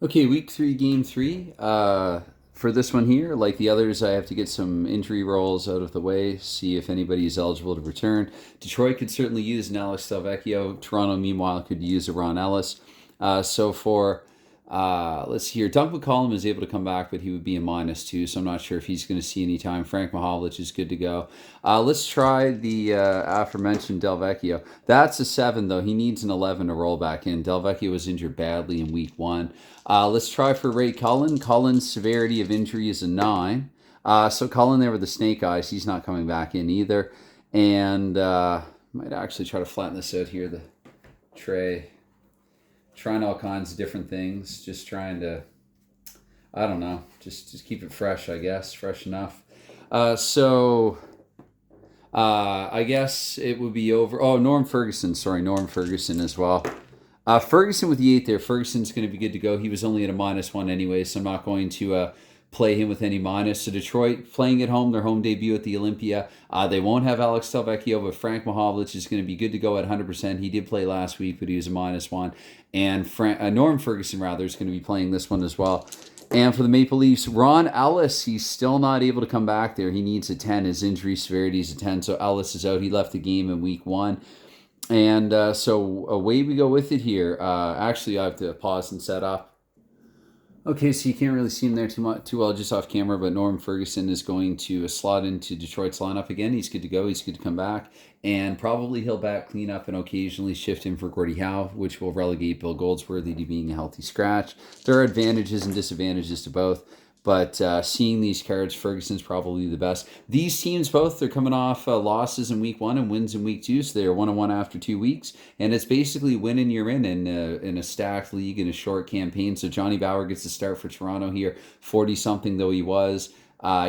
Okay, week 3, game 3. For this one here, like the others, I have to get some injury rolls out of the way, see if anybody is eligible to return. Detroit could certainly use an Alex Delvecchio. Toronto, meanwhile, could use a Ron Ellis. Let's see here. Doug McCollum is able to come back, but he would be a -2, so I'm not sure if he's going to see any time. Frank Mahovlich is good to go. Let's try the aforementioned Delvecchio. That's a 7, though. He needs an 11 to roll back in. Delvecchio was injured badly in week 1. Let's try for Ray Cullen. Cullen's severity of injury is a 9. So Cullen there with the snake eyes. He's not coming back in either. And might actually try to flatten this out here, the tray. Trying all kinds of different things. Just trying to, I don't know, just keep it fresh, I guess. Fresh enough. I guess it would be over. Oh, Norm Ferguson. Sorry, Norm Ferguson as well. Ferguson with the 8 there. Ferguson's going to be good to go. He was only at a -1 anyway, so I'm not going to play him with any minus. So Detroit playing at home, their home debut at the Olympia. They won't have Alex Delvecchio, but Frank Mahovlich is going to be good to go at 100%. He did play last week, but he was a -1. And Norm Ferguson, rather, is going to be playing this one as well. And for the Maple Leafs, Ron Ellis, he's still not able to come back there. He needs a 10. His injury severity is a 10, so Ellis is out. He left the game in week 1. And so away we go with it here. Actually, I have to pause and set up. Okay, so you can't really see him there too well just off camera, but Norm Ferguson is going to slot into Detroit's lineup again. He's good to go. He's good to come back. And probably he'll back clean up and occasionally shift in for Gordie Howe, which will relegate Bill Goldsworthy to being a healthy scratch. There are advantages and disadvantages to both. But seeing these cards, Ferguson's probably the best. These teams both, they're coming off losses in week 1 and wins in week 2, so they're 1-1 after 2 weeks. And it's basically winning you're in a stacked league in a short campaign. So Johnny Bower gets the start for Toronto here, 40-something though he was.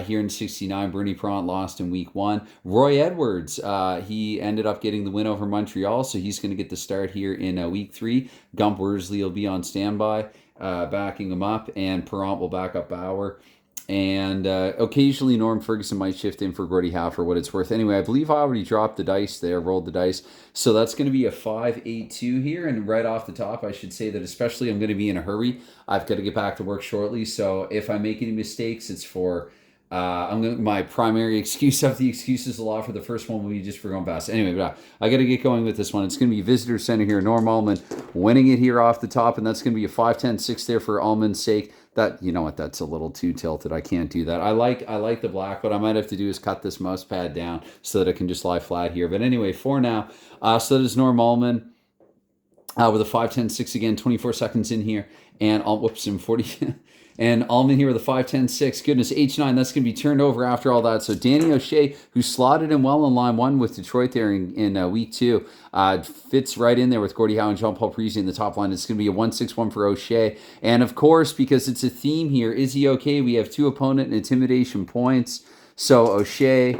Here in 69, Bernie Parent lost in week 1. Roy Edwards, he ended up getting the win over Montreal, so he's going to get the start here in week 3. Gump Worsley will be on standby. Backing him up, and Perrant will back up Bauer. And occasionally Norm Ferguson might shift in for Gordie Howe for what it's worth. Anyway, I believe I already dropped the dice there, rolled the dice. So that's going to be a 5-8-2 here. And right off the top, I should say that especially I'm going to be in a hurry. I've got to get back to work shortly. So if I make any mistakes, it's for... my primary excuse of the excuses a lot for the first one will be just for going fast. Anyway, but I got to get going with this one. It's going to be visitor center here. Norm Allman winning it here off the top, and that's going to be a 5-10-6 there for Allman's sake. That, you know what, that's a little too tilted. I can't do that. I like the black. What I might have to do is cut this mouse pad down so that it can just lie flat here. But anyway, for now, so that is Norm Allman with a 5-10-6 again, 24 seconds in here, and whoops, in 40. And Allman here with a 5-10-6. Goodness, H9, that's going to be turned over after all that. So Danny O'Shea, who slotted him well in line 1 with Detroit there in week 2, fits right in there with Gordie Howe and Jean-Paul Parise in the top line. It's going to be a 1-6-1 for O'Shea. And of course, because it's a theme here, is he okay? We have 2 opponent and intimidation points. So O'Shea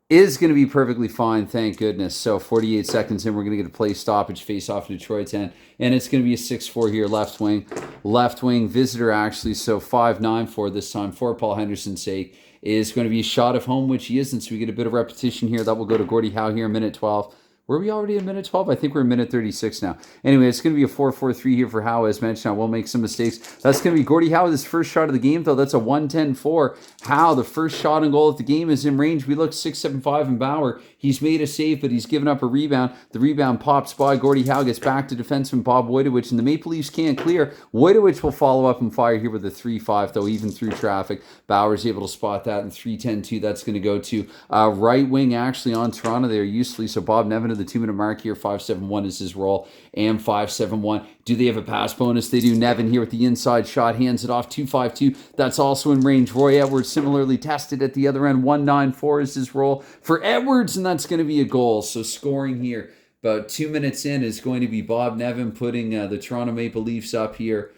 is going to be perfectly fine, thank goodness. So 48 seconds in, we're going to get a play stoppage face off Detroit's end. And it's going to be a 6-4 here, left wing. Left wing visitor, actually. So 5-9 this time for Paul Henderson's sake is going to be a shot of home, which he isn't. So we get a bit of repetition here. That will go to Gordie Howe here, minute 12. Were we already in minute 12? I think we're in minute 36 now. Anyway, it's going to be a 4-4-3 here for Howe, as mentioned. I will make some mistakes. That's going to be Gordie Howe with his first shot of the game, though. That's a 1-10-4. Howe, the first shot and goal of the game, is in range. We look 6-7-5 in Bauer. He's made a save, but he's given up a rebound. The rebound pops by. Gordie Howe gets back to defenseman Bob Wojtowicz, and the Maple Leafs can't clear. Wojtowicz will follow up and fire here with a 3-5, though, even through traffic. Bauer's able to spot that, and 3-10-2. That's going to go to right wing, actually, on Toronto there, usefully. So Bob Nevin to the 2-minute mark here. 5-7-1 is his role, and 5-7-1. Do they have a pass bonus? They do. Nevin here with the inside shot, hands it off. 2-5-2. That's also in range. Roy Edwards similarly tested at the other end. 1-9-4 is his role for Edwards, and that's going to be a goal. So scoring here about 2 minutes in is going to be Bob Nevin putting the Toronto Maple Leafs up here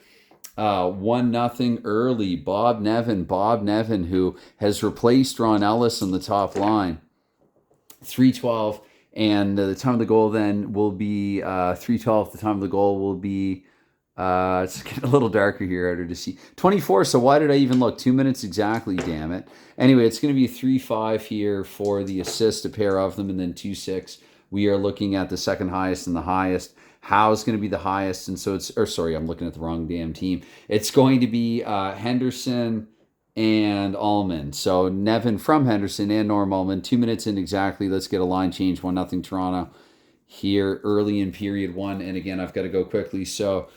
1-0 early. Bob Nevin, who has replaced Ron Ellis on the top line. 3-12. And the time of the goal then will be 3:12. The time of the goal will be, it's getting a little darker here, harder to see. 24, so why did I even look? 2 minutes exactly, damn it. Anyway, it's going to be a 3-5 here for the assist, a pair of them, and then 2-6. We are looking at the second highest and the highest. Howe's going to be the highest, and so it's, or sorry, I'm looking at the wrong damn team. It's going to be Henderson and Allman. So Nevin from Henderson and Norm Allman. 2 minutes in exactly. Let's get a line change. 1-0 Toronto here early in period one. And again, I've got to go quickly. So,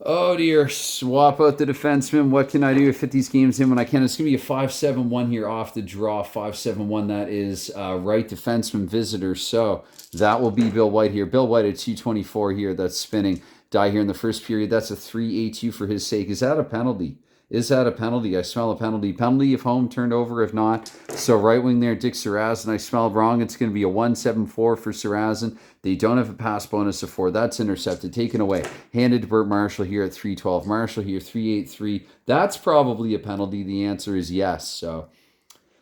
oh dear, swap out the defenseman. What can I do to fit these games in when I can? It's going to be a 5-7-1 here off the draw. 5-7-1. That is right defenseman visitor. So that will be Bill White here. Bill White at 224 here. That's spinning. Die here in the first period. That's a 3-8-2 for his sake. Is that a penalty? Is that a penalty? I smell a penalty. Penalty if home, turned over if not. So right wing there, Dick Sarazin. I smell wrong. It's going to be a 1-7-4 for Sarazin. They don't have a pass bonus of 4. That's intercepted. Taken away. Handed to Burt Marshall here at 3-12. Marshall here, 3-8-3. That's probably a penalty. The answer is yes. So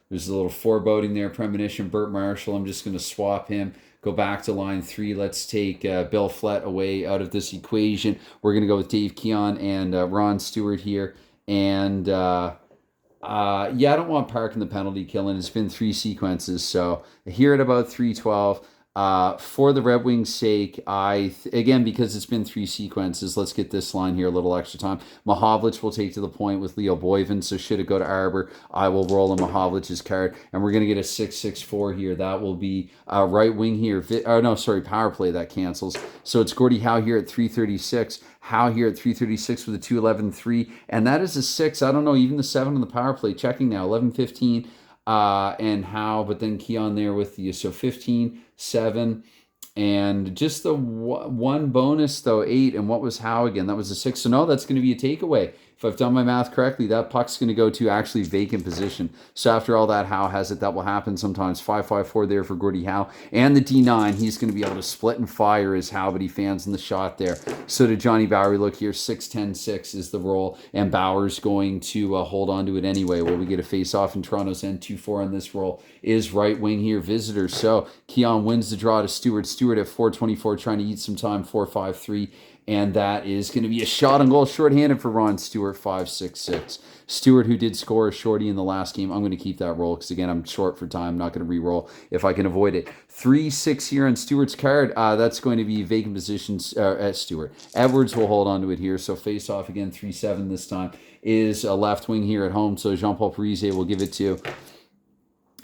there's a little foreboding there. Premonition, Burt Marshall. I'm just going to swap him. Go back to line 3. Let's take Bill Flett away out of this equation. We're going to go with Dave Keon and Ron Stewart here. And yeah, I don't want Park in the penalty killing. It's been 3 sequences. So here at about 3:12. For the Red Wings' sake, again, because it's been 3 sequences, let's get this line here a little extra time. Mahovlich will take to the point with Leo Boyven, so should it go to Arbor, I will roll in Mahovlich's card, and we're going to get a 6-6-4 here. That will be right wing here. Power play, that cancels. So it's Gordie Howe here at 3:36. Howe here at 3:36 with a 2:11-3, and that is a 6. I don't know, even the 7 on the power play. Checking now, 11-15. And Howe, but then Keon there with you. So 15, 7, and just the one bonus, though, 8. And what was Howe again? That was a 6. So no, that's going to be a takeaway. If I've done my math correctly, that puck's going to go to actually vacant position. So after all that, Howe has it. That will happen sometimes. 5-5-4 there for Gordie Howe. And the D9, he's going to be able to split and fire his Howe, but he fans in the shot there. So to Johnny Bowery, look here, 6-10-6 is the roll. And Bauer's going to hold on to it anyway. Well, we get a face-off in Toronto's end. 2-4 on this roll is right wing here, visitor. So Keon wins the draw to Stewart. Stewart at 4:24 trying to eat some time, 4-5-3. And that is going to be a shot on goal, shorthanded for Ron Stewart, 5-6-6. Stewart, who did score a shorty in the last game. I'm going to keep that roll because, again, I'm short for time. I'm not going to re-roll if I can avoid it. 3-6 here on Stewart's card. That's going to be vacant positions at Stewart. Edwards will hold on to it here. So face off again, 3-7 this time is a left wing here at home. So Jean-Paul Parise will give it to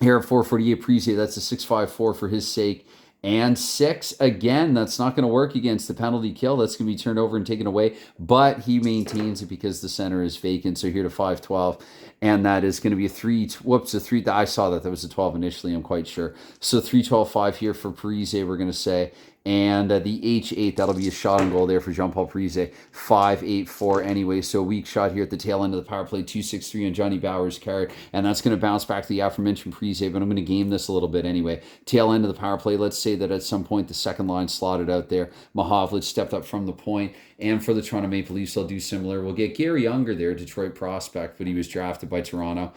here at 4:48. Parise, that's a 6-5-4 for his sake. And 6, again, that's not going to work against the penalty kill. That's going to be turned over and taken away. But he maintains it because the center is vacant. So here to 5-12. And that is going to be a 3. Whoops, a 3. I saw that. That was a 12 initially, I'm quite sure. So 3-12-5 here for Parise, we're going to say. And the H8, that'll be a shot on goal there for Jean-Paul Parise. 5-8-4 anyway. So a weak shot here at the tail end of the power play. 2-6-3 on Johnny Bauer's card. And that's going to bounce back to the aforementioned Parise. But I'm going to game this a little bit anyway. Tail end of the power play. Let's say that at some point the second line slotted out there. Mahovlich stepped up from the point. And for the Toronto Maple Leafs, they'll do similar. We'll get Gary Unger there, Detroit prospect, but he was drafted by Toronto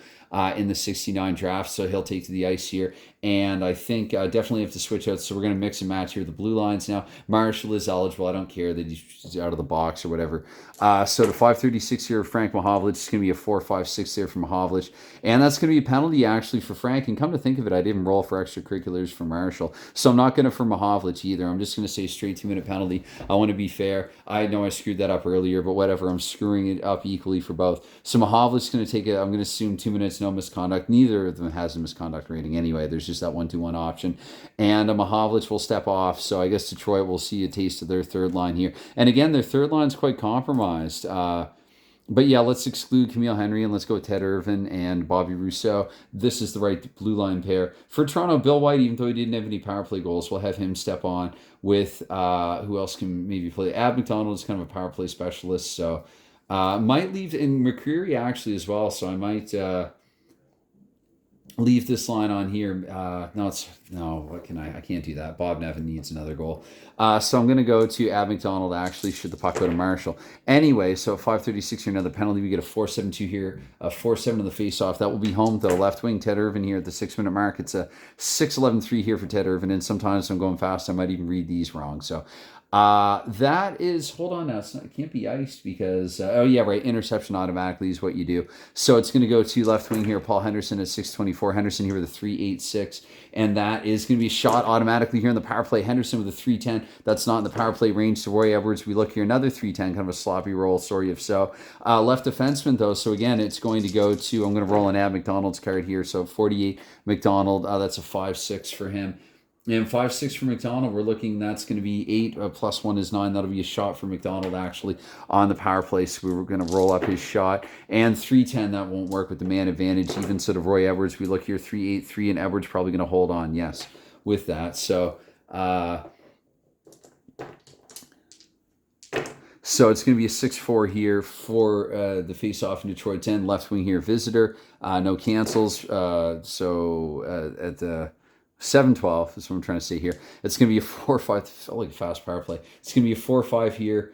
in the 69 draft, so he'll take to the ice here. And I think definitely have to switch out, so we're going to mix and match here. The blue lines now. Marshall is eligible. I don't care that he's out of the box or whatever. So the 5:36 here, Frank Mahovlich. It's going to be a 4-5-6 there for Mahovlich. And that's going to be a penalty, actually, for Frank. And come to think of it, I didn't roll for extracurriculars for Marshall. So I'm not going to for Mahovlich either. I'm just going to say straight 2-minute penalty. I want to be fair. I know I screwed that up earlier, but whatever. I'm screwing it up equally for both. So Mahovlich's going to take it. I'm going to assume 2 minutes, no misconduct. Neither of them has a misconduct rating anyway. There's just that 1-2-1 option. And Mahovlich will step off. So I guess Detroit will see a taste of their third line here. And again, their third line's quite compromised. But yeah, let's exclude Camille Henry and let's go with Ted Irvin and Bobby Rousseau. This is the right blue line pair. For Toronto, Bill White, even though he didn't have any power play goals, we'll have him step on with who else can maybe play? Ab McDonald is kind of a power play specialist. So might leave in McCreary actually as well. So I might leave this line on here. What can I can't do that. Bob Nevin needs another goal. So I'm going to go to Ab McDonald, actually, should the puck go to Marshall. Anyway, so 5:36 here, another penalty. We get a 4-7-2 here, a 4-7 on the face-off. That will be home to the left wing, Ted Irvin here at the 6-minute mark. It's a 6-11-3 here for Ted Irvin, and sometimes I'm going fast. I might even read these wrong. So That is, hold on now, it can't be iced because, oh yeah, right, interception automatically is what you do. So it's going to go to left wing here, Paul Henderson at 624. Henderson here with a 386, and that is going to be shot automatically here in the power play. Henderson with a 310. That's not in the power play range to Roy Edwards. We look here, another 310, kind of a sloppy roll, sorry if so. Left defenseman though, so again, it's going to go to, I'm going to roll an Ab McDonald's card here, so 48 McDonald, that's a 5-6 for him. And 5-6 for McDonald, we're looking, that's going to be 8 plus 1 is 9. That'll be a shot for McDonald actually on the power play. So we were going to roll up his shot. And 310, that won't work with the man advantage. Even so to Roy Edwards, we look here 3-8-3, and Edwards probably going to hold on, yes, with that. So it's going to be a 6-4 here for the face-off in Detroit's end. Left wing here, visitor. No cancels. At the 7-12, that's what I'm trying to say here. It's going to be a 4-5. Felt like a fast power play. It's going to be a 4-5 here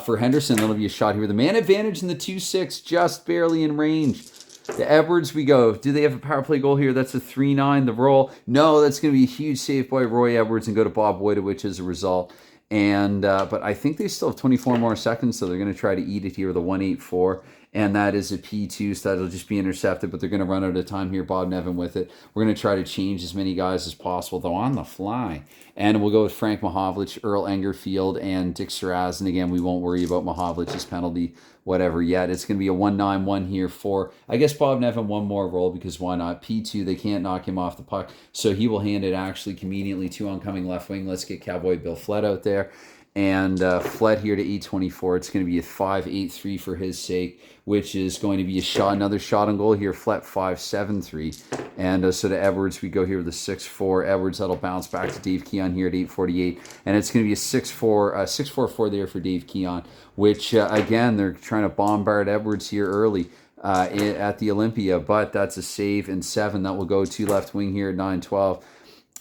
for Henderson. That'll be a shot here. The man advantage in the 2-6, just barely in range. The Edwards, we go. Do they have a power play goal here? That's a 3-9. The roll. No, that's going to be a huge save by Roy Edwards and go to Bob Wojtowicz as a result. And but I think they still have 24 more seconds, so they're going to try to eat it here with a 1-8-4. And that is a P2, so that'll just be intercepted, but they're going to run out of time here. Bob Nevin with it. We're going to try to change as many guys as possible, though, on the fly. And we'll go with Frank Mahovlich, Earl Engerfield, and Dick Saraz. And again, we won't worry about Mahovlich's penalty, whatever, yet. It's going to be a 1-9-1 here for, I guess, Bob Nevin, one more roll, because why not? P2, they can't knock him off the puck, so he will hand it actually conveniently to oncoming left wing. Let's get Cowboy Bill Flett out there. And Flett here to 824. It's going to be a 5-8-3 for his sake, which is going to be a shot, another shot on goal here. Flett 5-7-3. And so to Edwards, we go here with a 6-4. Edwards, that'll bounce back to Dave Keon here at 848. And it's going to be a 6-4 there for Dave Keon, which, again, they're trying to bombard Edwards here early at the Olympia. But that's a save and 7. That will go to left wing here at 912.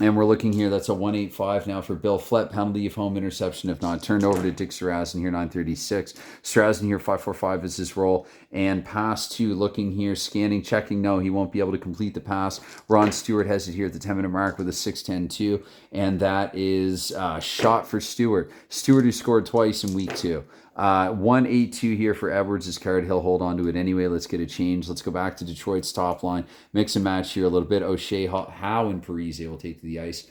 And we're looking here, that's a 1-8-5 now for Bill Flett. Penalty of home, interception if not. Turned over to Dick Sarazin here, 936. Sarazin here, 5-4-5 is his roll. And pass to, looking here, scanning, checking. No, he won't be able to complete the pass. Ron Stewart has it here at the 10-minute mark with a 6-10-2. And that is a shot for Stewart. Stewart, who scored twice in week 2. 1-8-2 here for Edwards' card. He'll hold on to it anyway. Let's get a change. Let's go back to Detroit's top line. Mix and match here a little bit. O'Shea, Howe, and Parise will take to the ice.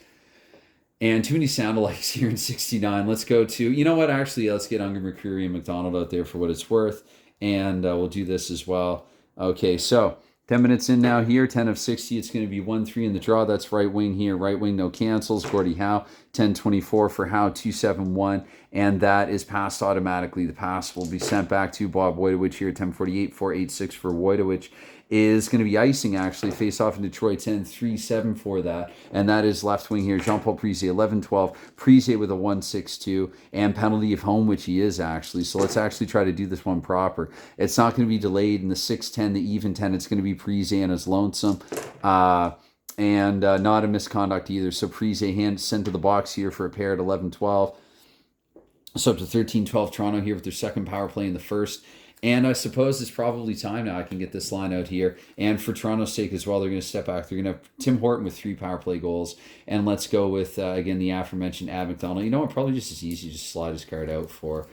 And too many sound-alikes here in 69. Let's go to, you know what, actually, let's get Unger, McCreary, and McDonald out there for what it's worth. And we'll do this as well. Okay, so 10 minutes in now here, 10 of 60. It's going to be 1-3 in the draw. That's right wing here. Right wing, no cancels. Gordie Howe, 10-24 for Howe, 2-7-1. And that is passed automatically. The pass will be sent back to Bob Wojtowicz here, 10-48, 4-8-6 for Wojtowicz. Is going to be icing, actually. Face off in Detroit, 10-3-7 for that. And that is left wing here. Jean-Paul Parise, 11-12. Parise with a 1-6-2. And penalty of home, which he is, actually. So let's actually try to do this one proper. It's not going to be delayed in the 6-10, the even 10. It's going to be Parise and his lonesome. And not a misconduct either. So Parise sent to the box here for a pair at 11-12. So up to 13-12 Toronto here with their second power play in the first. And I suppose it's probably time now I can get this line out here. And for Toronto's sake as well, they're going to step back. They're going to have Tim Horton with 3 power play goals. And let's go with, again, the aforementioned Ab McDonald. You know what? Probably just as easy to just slide his card out for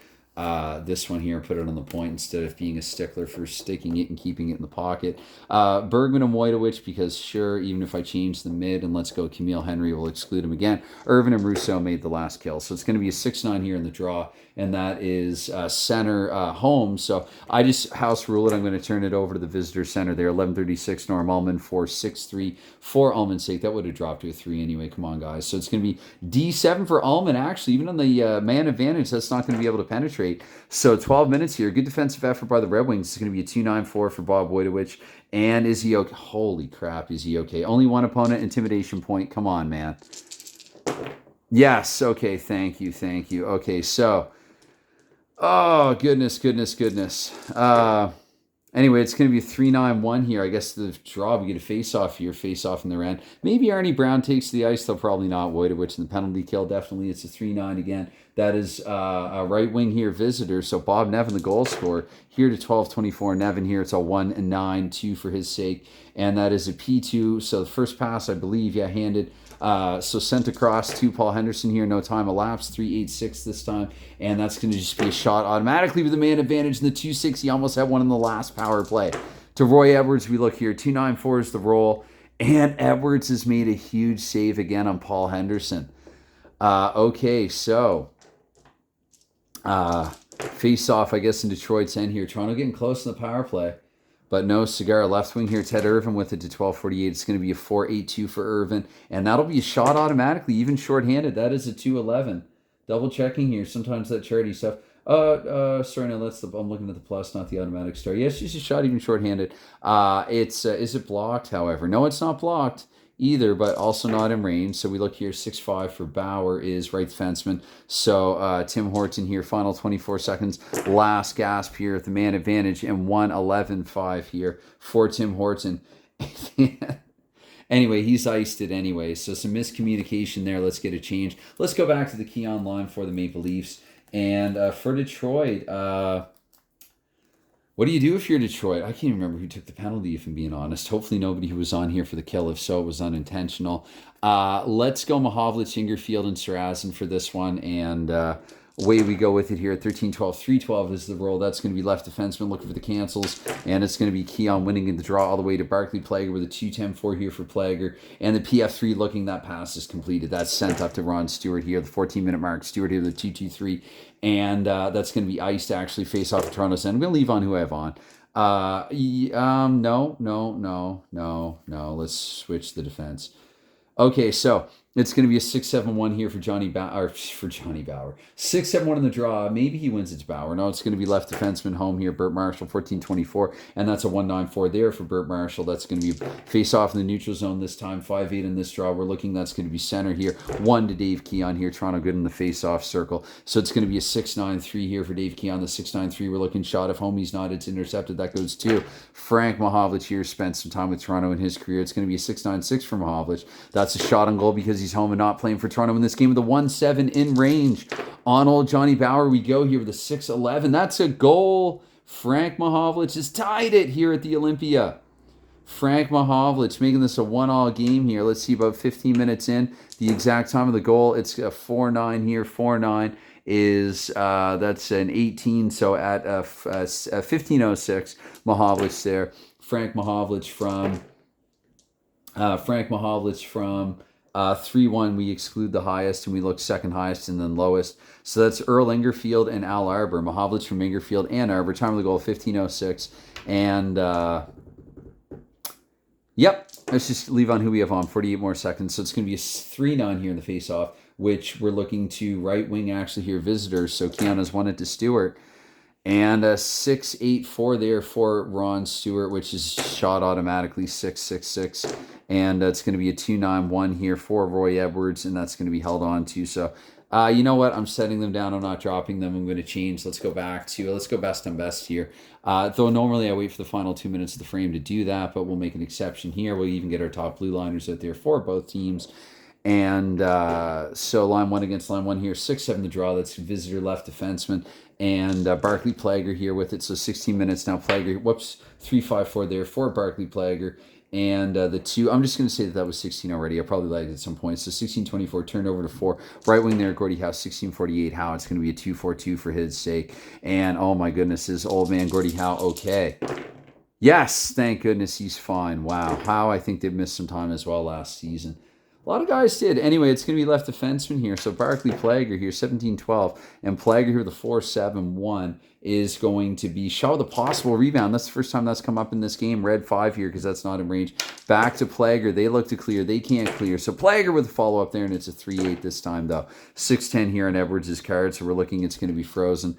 this one here and put it on the point instead of being a stickler for sticking it and keeping it in the pocket. Bergman and Wojtowicz, because sure, even if I change the mid and let's go Camille Henry, we'll exclude him again. Irvin and Rousseau made the last kill. So it's going to be a 6-9 here in the draw. And that is center home. So I just house rule it. I'm going to turn it over to the visitor center there. 11:36 Norm Ullman, 4-6-3 for Ullman's sake. That would have dropped to a 3 anyway. Come on, guys. So it's going to be D7 for Ullman. Actually, even on the man advantage, that's not going to be able to penetrate. So 12 minutes here. Good defensive effort by the Red Wings. It's going to be a 2-9-4 for Bob Wojtowicz. And is he okay? Holy crap, is he okay? Only one opponent, intimidation point. Come on, man. Yes, okay, thank you. Okay, so... oh, goodness. Anyway, it's going to be a 3-9-1 here. I guess the draw, we get a face-off here, face-off in their end. Maybe Arnie Brown takes the ice, though probably not. Wojtowicz in the penalty kill, definitely. It's a 3-9 again. That is a right wing here, visitor. So Bob Nevin, the goal scorer, here to 12-24. Nevin here, it's a 1-9-2 for his sake. And that is a P2. So the first pass, I believe, handed So sent across to Paul Henderson here. No time elapsed. 386 this time. And that's going to just be a shot automatically with the man advantage in the 2-6. He almost had one in the last power play. To Roy Edwards, we look here. 294 is the roll. And Edwards has made a huge save again on Paul Henderson. Okay, so face off, I guess, in Detroit's end here. Toronto getting close in the power play. But no cigar. Left wing here, Ted Irvin with it to 12:48. It's going to be a 4.82 for Irvin. And that'll be a shot automatically, even shorthanded. That is a 2.11. Double checking here. Sometimes that charity stuff. Sorry, no, that's I'm looking at the plus, not the automatic star. Yes, she's a shot even shorthanded. Is it blocked, however? No, it's not blocked either, but also not in range. So we look here, 6'5" for Bauer is right defenseman. So Tim Horton here, final 24 seconds, last gasp here at the man advantage, and 1:11.5 here for Tim Horton. Anyway, he's iced it anyway, so some miscommunication there. Let's get a change. Let's go back to the Keon line for the Maple Leafs. And for Detroit, what do you do if you're Detroit? I can't even remember who took the penalty, if I'm being honest. Hopefully nobody who was on here for the kill. If so, it was unintentional. Let's go Mahovlich, Ingerfield, and Sarazen for this one. And away we go with it here at 13-12. 3-12 is the roll. That's going to be left defenseman looking for the cancels. And it's going to be Keon winning in the draw all the way to Barclay Plager with a 2-10-4 here for Plager. And the PF3 looking, that pass is completed. That's sent up to Ron Stewart here, the 14-minute mark. Stewart here, the 2-2-3. And that's going to be iced to actually face off Toronto's end. I'm going to leave on who I have on. No. Let's switch the defense. Okay, so it's going to be a 6-7-1 here for Johnny Bauer. 6-7-1 in the draw. Maybe he wins it to Bauer. No, it's going to be left defenseman home here, Burt Marshall, 14-24. And that's a 1-9-4 there for Burt Marshall. That's going to be face off in the neutral zone this time. 5-8 in this draw. We're looking, that's going to be center here. 1 to Dave Keon here. Toronto good in the face-off circle. So it's going to be a 6-9-3 here for Dave Keon. The 6-9-3, we're looking shot. If homie's not, it's intercepted. That goes to Frank Mahovlich here. Spent some time with Toronto in his career. It's going to be a 6-9-6 for Mahovlich. That's a shot on goal because he's home and not playing for Toronto in this game with a 1-7 in range. On old Johnny Bauer we go here with a 6-11. That's a goal. Frank Mahovlich has tied it here at the Olympia. Frank Mahovlich making this a 1-all game here. Let's see, about 15 minutes in. The exact time of the goal, it's a 4-9 here. 4-9 is, that's an 18. So at 15:06, Mahovlich there. Frank Mahovlich from 3-1, we exclude the highest, and we look second highest and then lowest. So that's Earl Ingerfield and Al Arbor. Mahovlich from Ingerfield and Arbor. Time of the goal, 15:06. And, yep, let's just leave on who we have on. 48 more seconds. So it's going to be a 3-9 here in the face-off, which we're looking to right wing actually here, visitors. So Keanu's won it to Stewart. And a 6-8-4 there for Ron Stewart, which is shot automatically, 6-6-6. And it's going to be a 2-9-1 here for Roy Edwards, and that's going to be held on to. So, you know what? I'm setting them down. I'm not dropping them. I'm going to change. Let's go best on best here. Though normally I wait for the final 2 minutes of the frame to do that, but we'll make an exception here. We'll even get our top blue liners out there for both teams. And so line 1 against line 1 here, 6-7 the draw. That's visitor left defenseman. And Barclay Plager here with it. So 16 minutes now. Plager, 3-5-4 there for Barclay Plager. And the 2, I'm just going to say that was 16 already. I probably lagged at some point. So 16-24 turned over to 4. Right wing there, Gordie Howe, 16-48. Howe, it's going to be a 2-4-2 for his sake. And oh my goodness, is old man Gordie Howe okay? Yes, thank goodness he's fine. Wow. Howe, I think they've missed some time as well last season. A lot of guys did. Anyway, it's going to be left defenseman here. So Barclay Plager here, 17-12. And Plager here, the 4-7-1, is going to be shot with a possible rebound. That's the first time that's come up in this game. Red 5 here because that's not in range. Back to Plager. They look to clear. They can't clear. So Plager with a follow-up there, and it's a 3-8 this time, though. 6-10 here on Edwards' card, so we're looking it's going to be frozen.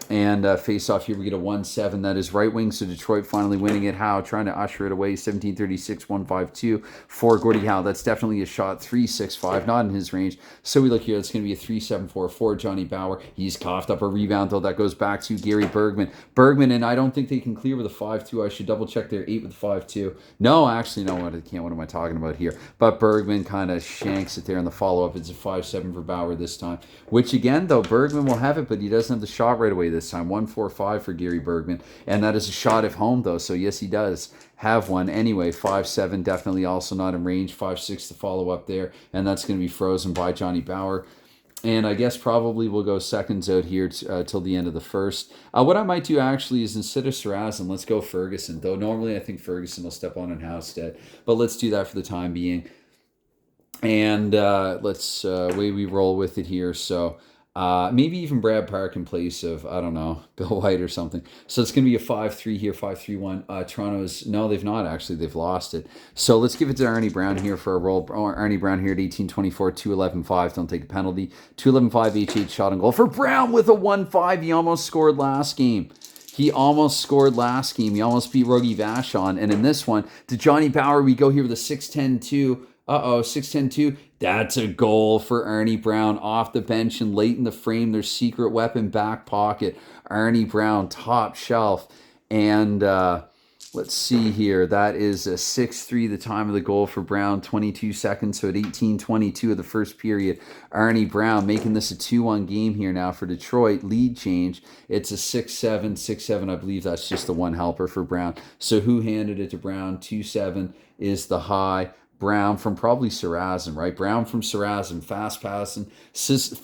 And face-off here, we get a 1-7. That is right wing, so Detroit finally winning it. Howe trying to usher it away. 17-36, 1-5-2 for Gordie Howe. That's definitely a shot. 3-6-5, not in his range. So we look here. It's going to be a 3-7-4 for Johnny Bauer. He's coughed up a rebound, though. That goes back to Gary Bergman. And I don't think they can clear with a 5-2. I should double-check their 8 with a 5-2. No, actually, no, I can't. What am I talking about here? But Bergman kind of shanks it there in the follow-up. It's a 5-7 for Bauer this time. Which, again, though, Bergman will have it, but he doesn't have the shot right away this time. 145 for Gary Bergman. And that is a shot at home, though. So, yes, he does have one. Anyway, 5-7, definitely also not in range. 5-6 to follow up there. And that's going to be frozen by Johnny Bauer. And I guess probably we'll go seconds out here till the end of the first. What I might do actually is instead of Sarrazin, let's go Ferguson. Though normally I think Ferguson will step on in Housestead. But let's do that for the time being. And let's way we roll with it here. So maybe even Brad Park in place of, I don't know, Bill White or something. So it's going to be a 5-3 here, 5-3-1. Toronto's, no, they've not actually. They've lost it. So let's give it to Arnie Brown here for a roll. Arnie Brown here at 18-24, 2-11-5. Don't take a penalty. 2-11-5 H8 shot and goal for Brown with a 1-5. He almost scored last game. He almost scored last game. He almost beat Rogie Vachon. And in this one, to Johnny Bauer, we go here with a 6-10-2. 6-10-2. That's a goal for Arnie Brown off the bench and late in the frame. Their secret weapon back pocket. Arnie Brown, top shelf. And let's see here. That is a 6-3, the time of the goal for Brown. 22 seconds, so at 18-22 of the first period. Arnie Brown making this a 2-1 game here now for Detroit. Lead change. It's a 6-7, 6-7. I believe that's just the one helper for Brown. So who handed it to Brown? 2-7 is the high. Brown from probably Sarrazin, right? Brown from Sarrazin, fast passing, sizzle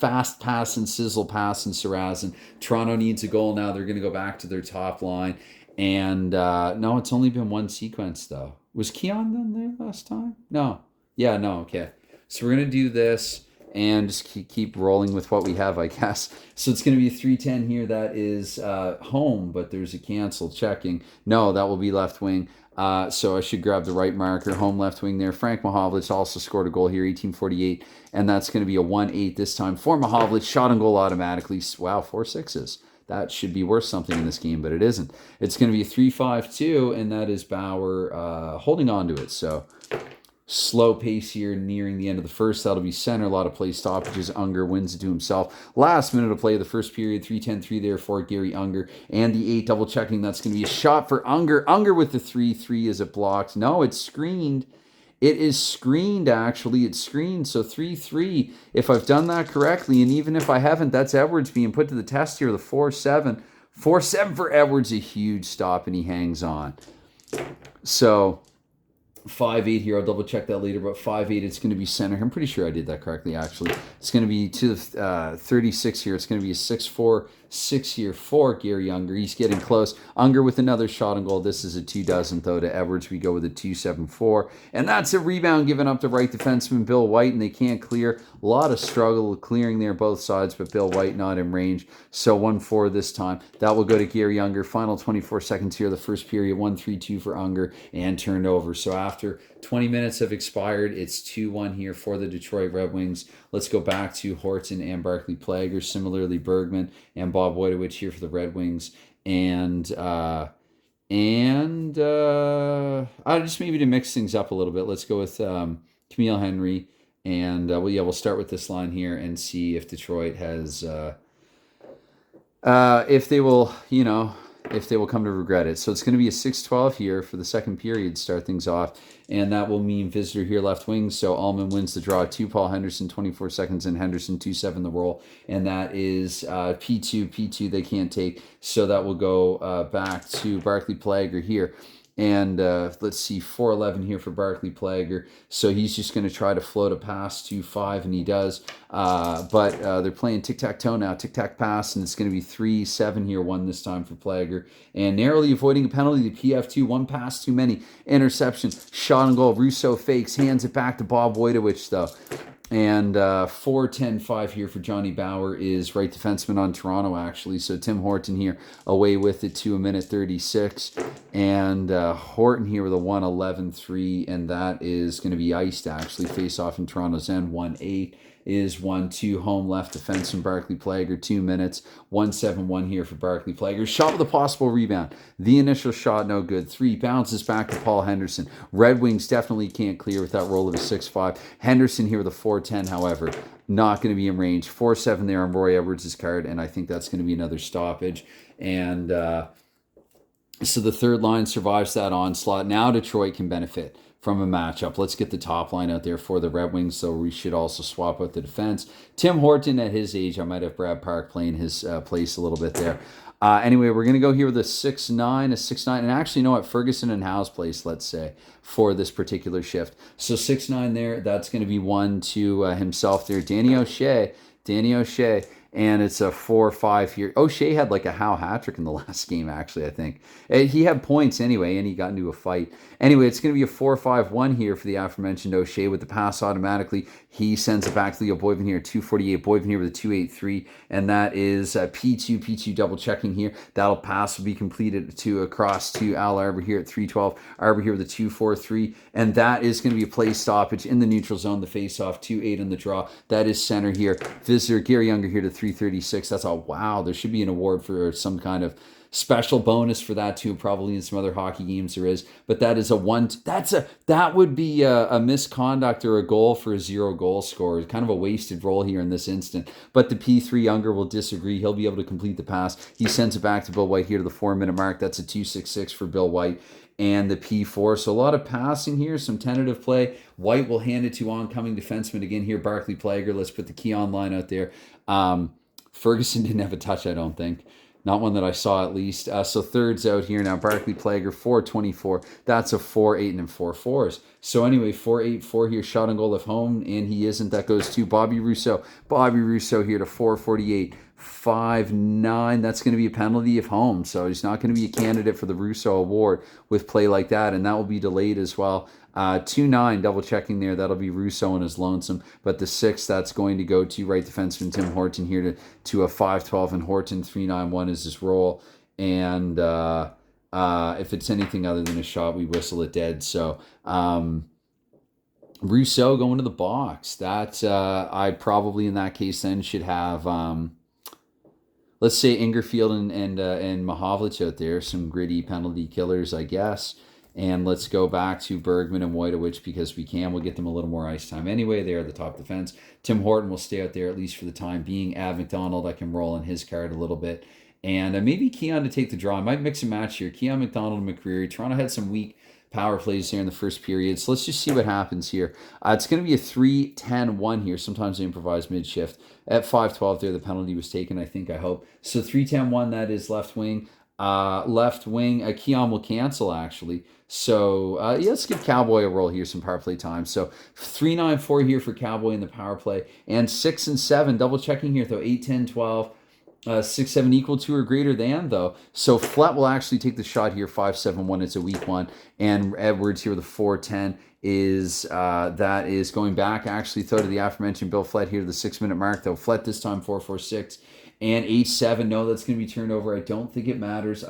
passing Sarrazin. Toronto needs a goal now. They're going to go back to their top line. And no, it's only been one sequence, though. Was Keon then there last time? No. Yeah, no, okay. So we're going to do this and just keep rolling with what we have, I guess. So it's going to be a 3-10 here. That is home, but there's a cancel checking. No, that will be left wing. So I should grab the right marker, home left wing there. Frank Mahovlich also scored a goal here, 18-48, and that's going to be a 1-8 this time for Mahovlich. Shot and goal automatically. Wow, 4 6s. That should be worth something in this game, but it isn't. It's going to be a 3-5-2, and that is Bauer holding on to it. So slow pace here nearing the end of the first. That'll be center. A lot of play stoppages. Unger wins it to himself. Last minute of play of the first period. 3-10-3 there for Gary Unger. And the 8 double checking. That's going to be a shot for Unger. Unger with the 3-3. Is it blocked? No, it's screened. It is screened, actually. It's screened. So 3-3. If I've done that correctly, and even if I haven't, that's Edwards being put to the test here. The 4-7. 4-7 for Edwards. A huge stop, and he hangs on. So 5-8 here. I'll double check that later, but 5-8, it's going to be center. I'm pretty sure I did that correctly, actually. It's going to be to the 36 here. It's going to be a 6-4-6 here for Gary Unger. He's getting close. Unger with another shot on goal. This is a 2 dozen, though. To Edwards, we go with a 2-7-4. And that's a rebound given up to right defenseman Bill White, and they can't clear. A lot of struggle clearing there both sides, but Bill White not in range. So 1-4 this time. That will go to Gary Unger. Final 24 seconds here. The first period, 1-3-2 for Unger, and turned over. So after 20 minutes have expired, it's 2-1 here for the Detroit Red Wings. Let's go back to Horton and Barclay Plager. Similarly, Bergman and Bob Wojtowicz here for the Red Wings. And just maybe to mix things up a little bit, let's go with Camille Henry. And we'll start with this line here and see if Detroit has, if they will come to regret it. So it's going to be a 6-12 here for the second period, start things off. And that will mean visitor here left wing. So Allman wins the draw. 2 Paul Henderson, 24 seconds, and Henderson 2-7 the roll. And that is P2 they can't take. So that will go back to Barclay Plager here. And let's see, 4-11 here for Barclay Plager. So he's just going to try to float a pass to 5, and he does. But they're playing tic-tac-toe now, tic-tac pass, and it's going to be 3-7 here, 1 this time for Plager. And narrowly avoiding a penalty, the PF2, 1 pass too many. Interception, shot and goal. Russo fakes, hands it back to Bob Wojtowicz, though. And 4-10-5 here for Johnny Bauer is right defenseman on Toronto, actually. So Tim Horton here away with it to 1:36. And Horton here with a 1-11-3. And that is going to be iced, actually. Face off in Toronto's end. 1-8 is 1-2 home left defenseman Barclay Plager. 2 minutes. 1-7-1 here for Barclay Plager. Shot with a possible rebound. The initial shot, no good. 3 bounces back to Paul Henderson. Red Wings definitely can't clear with that roll of a 6-5. Henderson here with a 4-10, however, not going to be in range. 4-7 there on Roy Edwards' card, and I think that's going to be another stoppage. And So the third line survives that onslaught. Now Detroit can benefit from a matchup. Let's get the top line out there for the Red Wings, so we should also swap out the defense. Tim Horton, at his age, I might have Brad Park playing his place a little bit there. Anyway, we're going to go here with a 6-9, a 6-9, and actually, you know what? Ferguson and Howe's place, let's say, for this particular shift. So 6-9 there, that's going to be one to himself there. Danny O'Shea, and it's a 4-5 here. O'Shea had like a Howe hat trick in the last game, actually, I think. He had points anyway, and he got into a fight. Anyway, it's going to be a 4-5-1 here for the aforementioned O'Shea with the pass automatically. He sends it back to Leo Boyven here, 248. Boyven here with a 283, and that is P2 double checking here. That'll pass will be completed to across to Al Arbour here at 312. Arbour here with a 243, and that is going to be a play stoppage in the neutral zone. The face-off, 2-8 on the draw. That is center here. Visitor Gary Younger here to 336. That's all. Wow, there should be an award for some kind of special bonus for that too, probably in some other hockey games there is, but that is a one. That would be a misconduct or a goal for a 0 goal scorer. Kind of a wasted roll here in this instant. But the P3 Younger will disagree. He'll be able to complete the pass. He sends it back to Bill White here to the 4-minute mark. That's a 266 for Bill White. And the P4. So a lot of passing here, some tentative play. White will hand it to oncoming defenseman again here, Barclay Plager. Let's put the Keon line out there. Ferguson didn't have a touch, I don't think. Not one that I saw, at least. So thirds out here now. Barclay Plager, 424. That's a 4-8 and 4-4s. So anyway, 4-8-4 here. Shot on goal if home, and he isn't. That goes to Bobby Rousseau. Bobby Rousseau here to 448. 5-9. That's going to be a penalty if home. So he's not going to be a candidate for the Rousseau Award with play like that, and that will be delayed as well. 2-9, double checking there. That'll be Rousseau and his lonesome. But the 6, that's going to go to right defenseman Tim Horton here to a 5-12, and Horton 3-9-1 is his roll. And if it's anything other than a shot, we whistle it dead. So Rousseau going to the box. That I probably in that case then should have. Let's say Ingerfield and Mahovlich out there, some gritty penalty killers, I guess. And let's go back to Bergman and Wojtowicz because we can. We'll get them a little more ice time anyway. They're the top defense. Tim Horton will stay out there at least for the time being. Ab McDonald, I can roll in his card a little bit. And maybe Keon to take the draw. I might mix and match here. Keon, McDonald, and McCreary. Toronto had some weak power plays here in the first period. So let's just see what happens here. It's going to be a 3-10-1 here. Sometimes they improvise mid-shift. At 5-12 there, the penalty was taken, I hope. So 3-10-1, that is left wing. Left wing, Keon will cancel, actually. So yeah, let's give Cowboy a roll here, some power play time. So 3-9-4 here for Cowboy in the power play. And 6 and 7, double checking here, though. 8-10-12. 6-7 equal to or greater than, though. So Flett will actually take the shot here, 5-7-1. It's a weak one. And Edwards here, the 4-10 is that is going back, actually, though, to the aforementioned Bill Flett here to the 6-minute mark, though. Flett this time, 4-4-6. And 8-7, no, that's going to be turned over. I don't think it matters.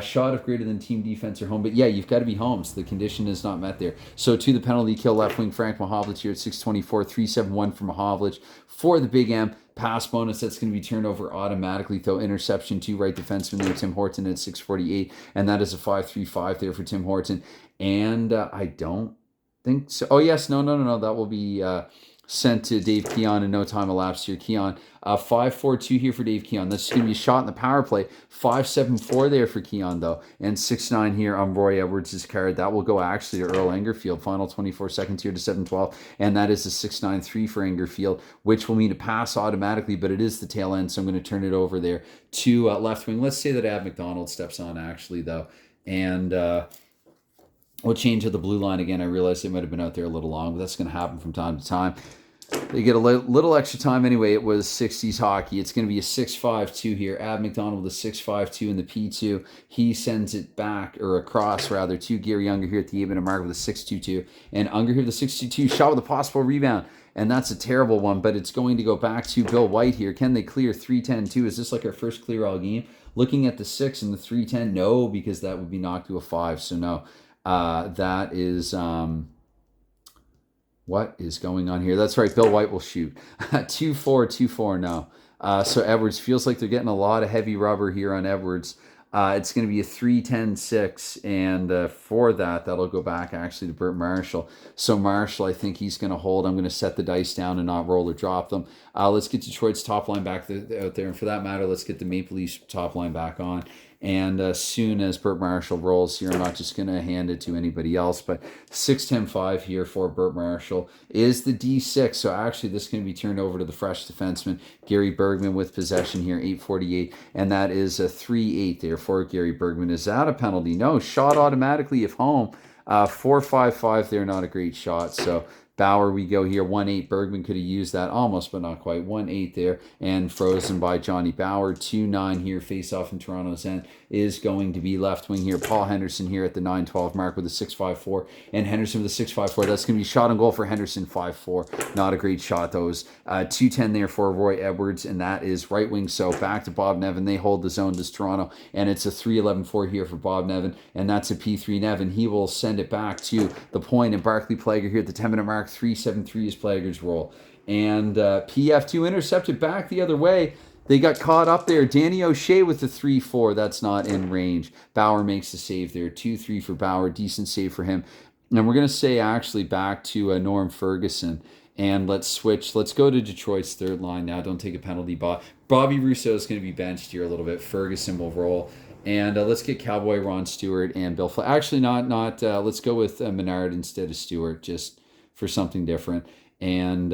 Shot of greater than team defense or home. But yeah, you've got to be home, so the condition is not met there. So to the penalty kill, left wing Frank Mahovlich here at 6:24, 3-7-1 for Mahovlich. For the Big M, pass bonus, that's going to be turned over automatically, though. Interception to right defenseman there, Tim Horton at 6:48. And that is a 5-3-5 there for Tim Horton. And I don't think so. Oh, yes, no. That will be sent to Dave Keon in no time elapsed here. Keon, 5-4-2 here for Dave Keon. That's going to be a shot in the power play. 5-7-4 there for Keon, though. And 6-9 here on Roy Edwards' card. That will go actually to Earl Engerfield. Final 24 seconds here to 7-12. And that is a 6-9-3 for Engerfield, which will mean a pass automatically, but it is the tail end, so I'm going to turn it over there to left wing. Let's say that Ab McDonald steps on, actually, though. And we'll change to the blue line again. I realized it might have been out there a little long, but that's going to happen from time to time. They get a little extra time anyway. It was 60s hockey. It's going to be a 6-5-2 here. Ab McDonald with a 6-5-2 in the P2. He sends it back, or across rather, to Gary Unger here at the 8-minute mark with a 6-2-2. And Unger here, the 6-2-2, shot with a possible rebound. And that's a terrible one, but it's going to go back to Bill White here. Can they clear 3-10-2? Is this like our first clear all game? Looking at the 6 and the 3-10, no, because that would be knocked to a 5, so no. That is... what is going on here? That's right, Bill White will shoot. 2-4, no. So Edwards feels like they're getting a lot of heavy rubber here on Edwards. It's going to be a 3-10-6, and for that, that'll go back actually to Burt Marshall. So Marshall, I think he's going to hold. I'm going to set the dice down and not roll or drop them. Let's get Detroit's top line back out there, and for that matter, let's get the Maple Leafs top line back on. And as soon as Burt Marshall rolls here, I'm not just going to hand it to anybody else, but 6-10-5 here for Burt Marshall is the D6. So actually, this is going to be turned over to the fresh defenseman, Gary Bergman, with possession here, 8:48. And that is a 3-8 there for Gary Bergman. Is that a penalty? No, shot automatically if home. 4-5-5 there, not a great shot. So Bauer, we go here, 1-8. Bergman could have used that almost, but not quite. 1-8 there, and frozen by Johnny Bauer. 2-9 here, face-off in Toronto's end is going to be left wing here. Paul Henderson here at the 9-12 mark with a 6-5-4, and Henderson with a 6-5-4. That's going to be shot on goal for Henderson, 5-4. Not a great shot, those. 2-10 there for Roy Edwards, and that is right wing. So back to Bob Nevin. They hold the zone, does Toronto, and it's a 3-11-4 here for Bob Nevin, and that's a P3 Nevin. He will send it back to the point, and Barclay Plager here at the 10-minute mark. 3-7-3 is Plager's roll. And PF2 intercepted back the other way. They got caught up there. Danny O'Shea with the 3-4. That's not in range. Bauer makes the save there. 2-3 for Bauer. Decent save for him. And we're going to say actually back to Norm Ferguson. And let's switch. Let's go to Detroit's third line now. Don't take a penalty. Bobby Rousseau is going to be benched here a little bit. Ferguson will roll. And let's get Cowboy Ron Stewart and Bill Flatt. Actually, not. Let's go with Menard instead of Stewart, just for something different. And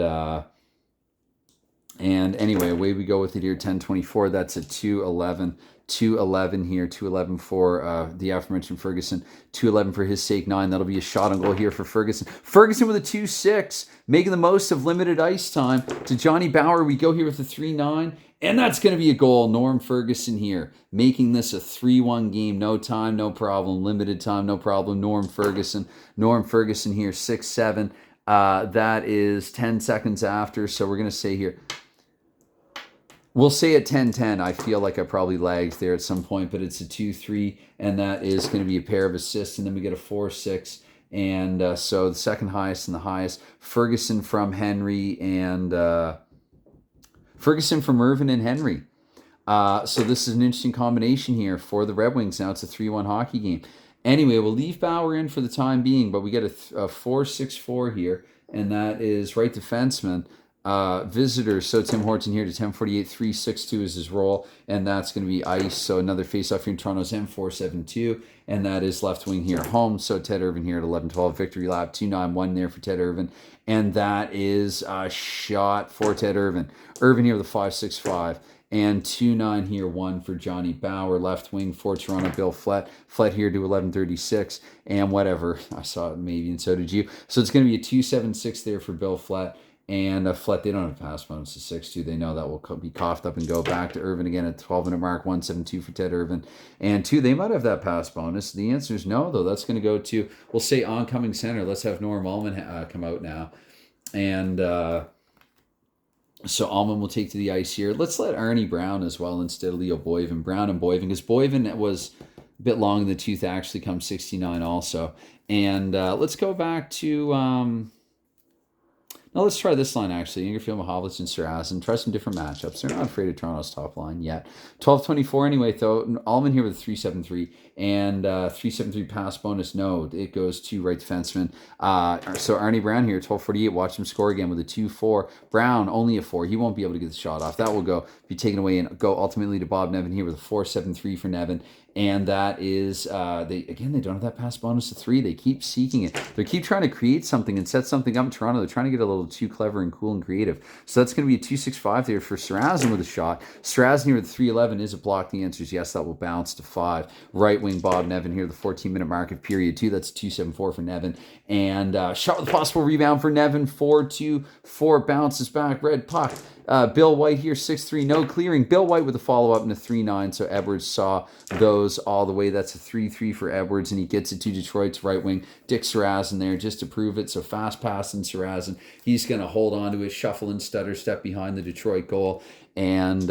anyway, away we go with it here, 10-24. That's a 2-11. 2-11 here, 2-11 for the aforementioned Ferguson, 2-11 for his sake, 9. That'll be a shot on goal here for Ferguson. Ferguson with a 2-6, making the most of limited ice time. To Johnny Bauer, we go here with a 3-9, and that's going to be a goal. Norm Ferguson here, making this a 3-1 game. No time, no problem. Limited time, no problem. Norm Ferguson here, 6-7. That is 10 seconds after, so we're going to say here, we'll say at 10-10. I feel like I probably lagged there at some point, but it's a 2-3, and that is going to be a pair of assists, and then we get a 4-6, and so the second highest and the highest. Ferguson from Henry, and Ferguson from Irvin and Henry. So this is an interesting combination here for the Red Wings. Now it's a 3-1 hockey game. Anyway, we'll leave Bauer in for the time being, but we get a 4-6-4 here, and that is right defenseman. Visitors, so Tim Horton here to 10:48, 3-6-2 is his roll, and that's going to be ice. So another face-off here in Toronto's end, 4-7-2, and that is left wing here home. So Ted Irvin here at 11-12, victory lap, 2-9-1 there for Ted Irvin, and that is a shot for Ted Irvin. Irvin here with a 5-6-5. And 2-9 here, 1 for Johnny Bauer, left wing for Toronto, Bill Flatt. Flatt here to 11:36, and whatever. I saw it maybe, and so did you. So it's going to be a 2-7-6 there for Bill Flatt. And Flatt, they don't have a pass bonus to 6-2. They know that will be coughed up and go back to Irvin again at the 12-minute mark, 1-7-2 for Ted Irvin. And 2, they might have that pass bonus. The answer is no, though. That's going to go to, we'll say, oncoming center. Let's have Norm Allman come out now. And so Allman will take to the ice here. Let's let Arnie Brown as well instead of Leo Boyven. Brown and Boyven, because Boyven was a bit long in the tooth, actually comes 69 also. And let's go back to... Now let's try this line, actually. Ingerfield, Mahovlich, and Sarazen. Try some different matchups. They're not afraid of Toronto's top line yet. 12-24 anyway, though. Allman here with 3-7-3. And 3-7-3 pass bonus. No, it goes to right defenseman. So Arnie Brown here, 12-48. Watch him score again with a 2-4. Brown, only a 4. He won't be able to get the shot off. That will be taken away and go ultimately to Bob Nevin here with a 4-7-3 for Nevin. And that is, they don't have that pass bonus to 3. They keep seeking it. They keep trying to create something and set something up in Toronto. They're trying to get a little too clever and cool and creative. So that's going to be a 2-6-5 there for Sarazen with a shot. Sarazen here with 3-11 is a block. The answer is yes, that will bounce to 5. Right wing Bob Nevin here, the 14-minute mark of period 2. That's 2-7-4 for Nevin. And shot with a possible rebound for Nevin. 4-2-4 bounces back. Red puck. Bill White here, 6-3, no clearing. Bill White with a follow-up and a 3-9, so Edwards saw those all the way. That's a 3-3 for Edwards, and he gets it to Detroit's right wing. Dick Sarazen there just to prove it, so fast pass in Sarazen. He's going to hold on to his shuffle and stutter step behind the Detroit goal, and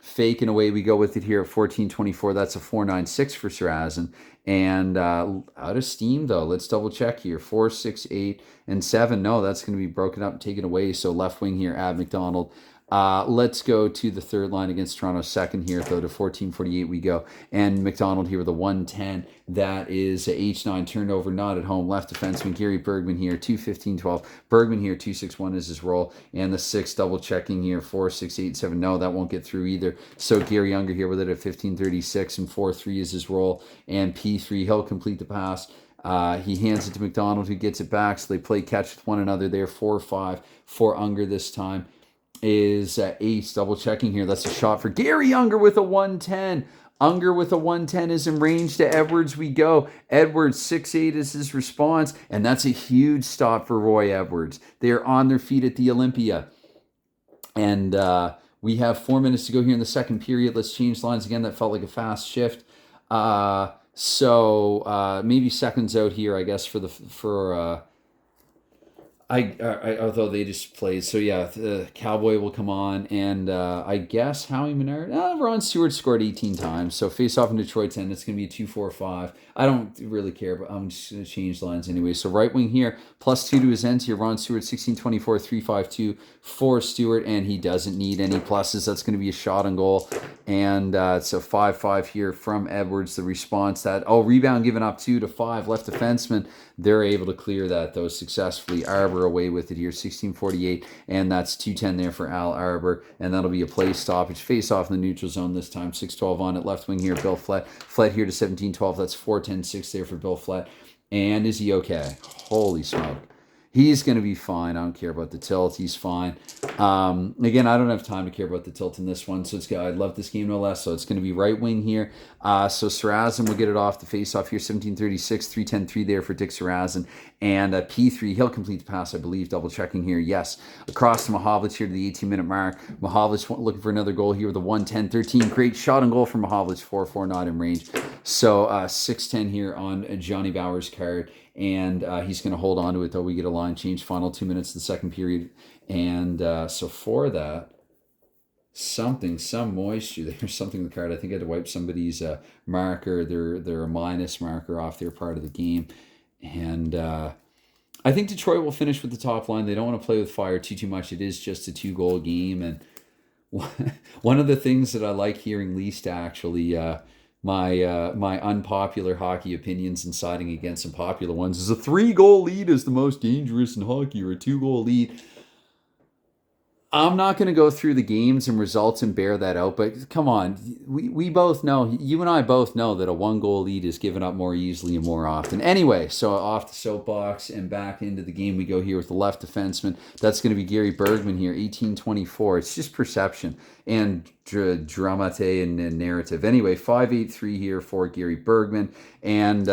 fake and away we go with it here at 14-24. That's a 4-9-6 for Sarazen. And out of steam, though. Let's double check here. 4, 6, 8, and 7. No, that's going to be broken up and taken away. So left wing here, Ab McDonald. Let's go to the third line against Toronto second here, though, to 14:48 we go. And McDonald here with a 110. That is a H9 turnover, not at home. Left defenseman Gary Bergman here, 2:15:12. Bergman here, 2:61 is his roll. And the 6 double checking here, 4:6:8:7. No, that won't get through either. So Gary Younger here with it at 15:36 and 4:3 is his roll. And P3, he'll complete the pass. He hands it to McDonald, who gets it back. So they play catch with one another there, 4-5 for Unger this time. Is Ace double checking here. That's a shot for Gary Younger with a 110. Unger with a 110 is in range. To Edwards we go. Edwards 6'8 is his response, and that's a huge stop for Roy Edwards. They are on their feet at the Olympia. And we have 4 minutes to go here in the second period. Let's change lines again. That felt like a fast shift. So maybe seconds out here, I guess, although they just played. So yeah, the Cowboy will come on, and I guess Howie Menard. Ron Stewart scored 18 times. So face off in Detroit's end, it's going to be a 2-4-5. I don't really care, but I'm just going to change lines anyway. So right wing here, +2 to his ends here. Ron Stewart 16-24, 3-5-2 for Stewart, and he doesn't need any pluses. That's going to be a shot on goal, and it's a 5-5 here from Edwards. The response rebound given up 2-5. Left defenseman. They're able to clear that, though, successfully. Arbor away with it here, 16:48, and that's 2:10 there for Al Arbor, and that'll be a play stoppage. Face off in the neutral zone this time, 6:12 on it. Left wing here, Bill Flett. Flett here to 17:12. That's 4-10-6 there for Bill Flett. And is he okay? Holy smoke. He's going to be fine. I don't care about the tilt. He's fine. Again, I don't have time to care about the tilt in this one. So I love this game no less. So it's going to be right wing here. So Sarazin will get it off the face-off here. 17:36, 3:10-3 there for Dick Sarazin. And P3, he'll complete the pass, I believe. Double checking here. Yes. Across to Mahovlich here to the 18-minute mark. Mahovlich looking for another goal here with a 1-10-13. Great shot and goal from Mahovlich. 4-4 not in range. So 6-10 here on Johnny Bauer's card. And he's going to hold on to it, though. We get a line change, final 2 minutes of the second period. And so for that, some moisture there, something in the card. I think I had to wipe somebody's marker, their minus marker off their part of the game. And I think Detroit will finish with the top line. They don't want to play with fire too much. It is just a 2-goal game. And one of the things that I like hearing least, actually, my unpopular hockey opinions and siding against some popular ones, is a 3-goal lead is the most dangerous in hockey, or a 2-goal lead. I'm not going to go through the games and results and bear that out, but come on, we both know, you and I both know, that a 1-goal lead is given up more easily and more often. Anyway, so off the soapbox and back into the game we go here with the left defenseman. That's going to be Gary Bergman here, 18-24. It's just perception and dramate and narrative. Anyway, 5-8-3 here for Gary Bergman. And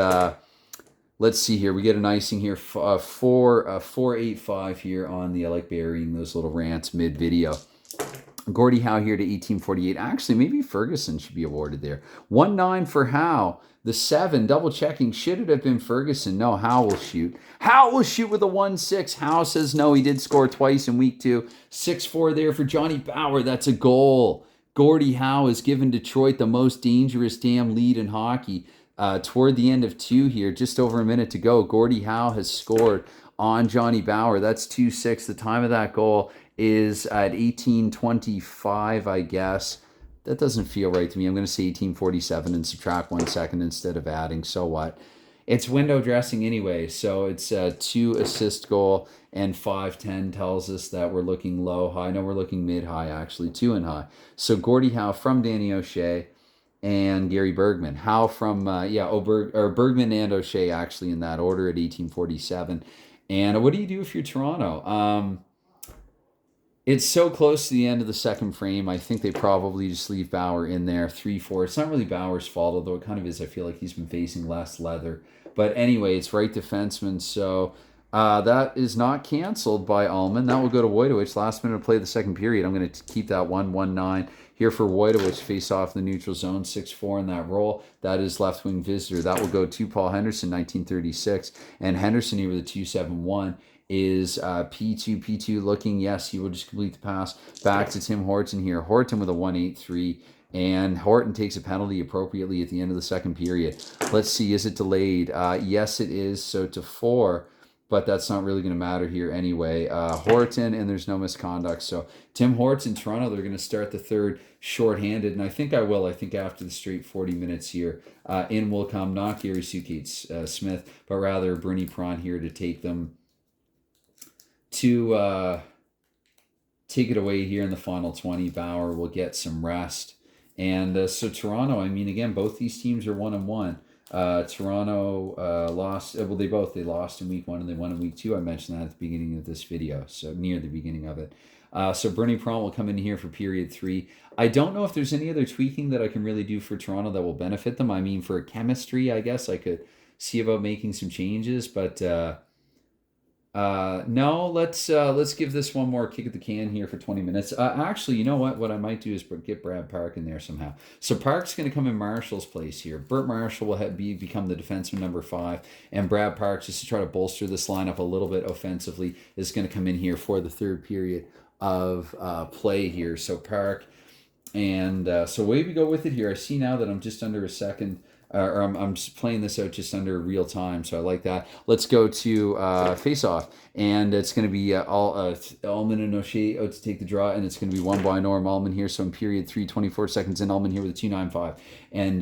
let's see here. We get an icing here, 4-8-5 here on the, I like burying those little rants mid-video. Gordie Howe here to 18:48. Actually, maybe Ferguson should be awarded there. 1-9 for Howe. The 7, double checking. Should it have been Ferguson? No, Howe will shoot. Howe will shoot with a 1-6. Howe says no. He did score twice in week 2. 6-4 there for Johnny Bauer. That's a goal. Gordie Howe has given Detroit the most dangerous damn lead in hockey. Toward the end of 2 here, just over a minute to go, Gordie Howe has scored on Johnny Bauer. That's 2-6. The time of that goal is at 18:25, I guess. That doesn't feel right to me. I'm going to say 18:47 and subtract 1 second instead of adding. So what? It's window dressing anyway. So it's a 2-assist goal, and 5-10 tells us that we're looking low-high. No, we're looking mid-high, actually. 2 and high. So Gordie Howe from Danny O'Shea and Gary Bergman. Howe from, Bergman and O'Shea, actually, in that order at 18:47. And what do you do if you're Toronto? It's so close to the end of the second frame. I think they probably just leave Bauer in there, 3-4. It's not really Bauer's fault, although it kind of is. I feel like he's been facing less leather. But anyway, it's right defenseman. So that is not canceled by Ullman. That will go to Wojtowicz. Last minute to play the second period. I'm going to keep that 1-1-9 here for Wojtowicz. Face off in the neutral zone, 6-4 in that roll. That is left wing visitor. That will go to Paul Henderson, 1936. And Henderson here with a 2-7-1. Is P2 looking? Yes, he will just complete the pass back to Tim Horton here. Horton with a 1-8-3, and Horton takes a penalty appropriately at the end of the second period. Let's see, is it delayed? Yes, it is. So to 4, but that's not really going to matter here anyway. Horton, and there's no misconduct. So Tim Horton, Toronto, they're going to start the third shorthanded, and I think I will. I think after the straight 40 minutes here, in will come not Gary Sukates Smith, but rather Bernie Prawn here to take them to take it away here in the final 20. Bauer will get some rest. And so Toronto, I mean, again, both these teams are 1-1. Toronto lost. Well, they lost in week 1 and they won in week 2. I mentioned that at the beginning of this video, so near the beginning of it. So Bernie Prawn will come in here for period 3. I don't know if there's any other tweaking that I can really do for Toronto that will benefit them. I mean, for chemistry, I guess I could see about making some changes, but no, let's give this one more kick at the can here for 20 minutes. Actually, you know what? What I might do is get Brad Park in there somehow. So Park's going to come in Marshall's place here. Burt Marshall will become the defenseman number 5, and Brad Park, just to try to bolster this lineup a little bit offensively, is going to come in here for the third period of play here. So Park, and so away we go with it here. I see now that I'm just under a second. Or I'm just playing this out just under real time, so I like that. Let's go to face-off, and it's going to be Allman and O'Shea out to take the draw, and it's going to be won by Norm Allman here. So in period 3, 24 seconds in, Allman here with a 2.95, and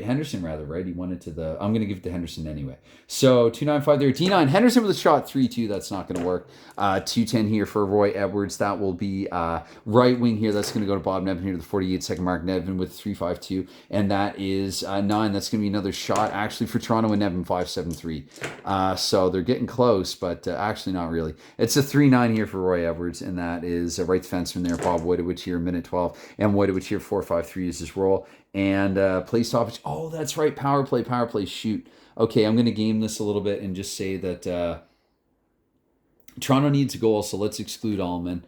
Henderson rather, right? He won it to the. I'm going to give it to Henderson anyway. So 2.95 there, D9. Henderson with a shot, 3-2. That's not going to work. 2.10 here for Roy Edwards. That will be right wing here. That's going to go to Bob Nevin here to the 48-second mark. Nevin with 3.52, and that is 9. That's going to be another shot actually for Toronto and Nevin 5.73. So they're getting close, but actually not really. It's a 3.9 here for Roy Edwards, and that is a right defenseman there. Bob Wojtowicz here, minute 12, and Wojtowicz here 4.53 is his role. And play stoppage. Oh, that's right. Power play. Shoot. Okay, I'm going to game this a little bit and just say that Toronto needs a goal, so let's exclude Allman.